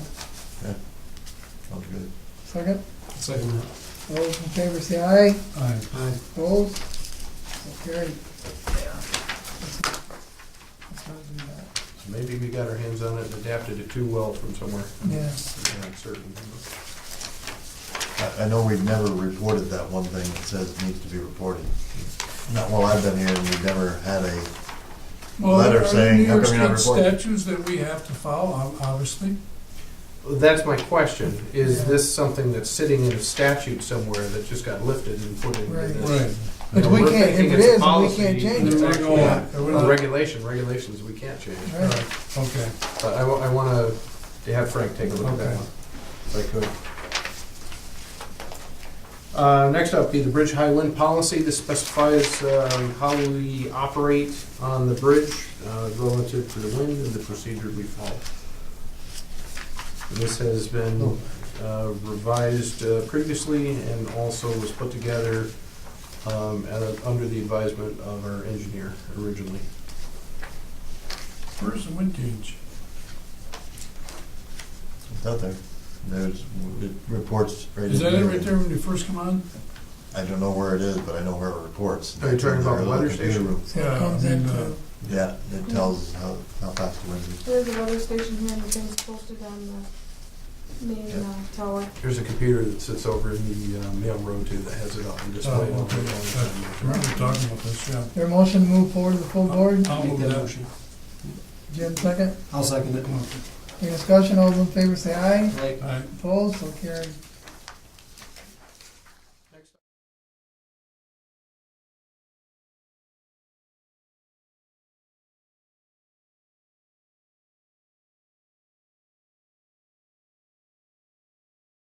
Speaker 4: sounds good.
Speaker 3: Second?
Speaker 5: Second that.
Speaker 3: All those in favor say aye.
Speaker 2: aye.
Speaker 5: Aye.
Speaker 3: Opposed? So carried. Let's not do that.
Speaker 1: So maybe we got our hands on it and adapted it too well from somewhere.
Speaker 3: Yeah.
Speaker 1: I'm not certain.
Speaker 4: I know we've never reported that one thing that says it needs to be reported. Not while I've been here, and we've never had a
Speaker 2: Well,
Speaker 4: letter
Speaker 2: are there
Speaker 4: saying,
Speaker 2: New
Speaker 4: how
Speaker 2: York
Speaker 4: come you're not
Speaker 2: State
Speaker 4: reporting?
Speaker 2: statutes that we have to follow, obviously?
Speaker 1: That's my question. Is
Speaker 3: Yeah.
Speaker 1: this something that's sitting in a statute somewhere that just got lifted and put into
Speaker 3: Right.
Speaker 1: this?
Speaker 2: Right.
Speaker 3: But
Speaker 1: know,
Speaker 3: we
Speaker 1: we're
Speaker 3: can't, if
Speaker 1: thinking
Speaker 3: it
Speaker 1: it's a
Speaker 3: is, then we
Speaker 1: policy,
Speaker 3: can't change
Speaker 1: it's
Speaker 3: it.
Speaker 2: There we go.
Speaker 1: Yeah.
Speaker 2: We're
Speaker 1: Well,
Speaker 2: not-
Speaker 1: regulations we can't change.
Speaker 3: Right.
Speaker 2: Right, okay.
Speaker 1: But I want to have Frank take a look at that
Speaker 2: Okay.
Speaker 1: one, if I could. Next up, be the bridge high wind policy. This specifies how we operate on the bridge relative to the wind and the procedure we follow. This has been revised previously and also was put together under the advisement of our engineer originally.
Speaker 2: Where's the wind gauge?
Speaker 4: It's out there. It reports right
Speaker 2: Is
Speaker 4: in
Speaker 2: that it
Speaker 4: here.
Speaker 2: right there when you first come on?
Speaker 4: I don't know where it is, but I know where it reports.
Speaker 1: Are you talking about the
Speaker 4: Their
Speaker 1: weather
Speaker 4: little computer
Speaker 1: station?
Speaker 4: room.
Speaker 3: So it
Speaker 2: Yeah,
Speaker 3: comes
Speaker 2: I mean,
Speaker 3: into,
Speaker 4: Yeah, it tells how fast the wind is.
Speaker 6: There's a weather station here and the thing's posted on the main
Speaker 4: Yeah.
Speaker 6: tower.
Speaker 1: There's a computer that sits over in the mail room too that has it on display.
Speaker 2: Oh, okay. I remember talking about this, yeah.
Speaker 3: their motion to move forward to the full board?
Speaker 2: I'll
Speaker 5: Make
Speaker 2: move
Speaker 5: that
Speaker 2: that.
Speaker 5: motion.
Speaker 3: Jim, second?
Speaker 5: I'll second it.
Speaker 3: Any discussion? All those in favor say aye.
Speaker 5: Aye.
Speaker 2: Aye.
Speaker 3: Opposed? So carried.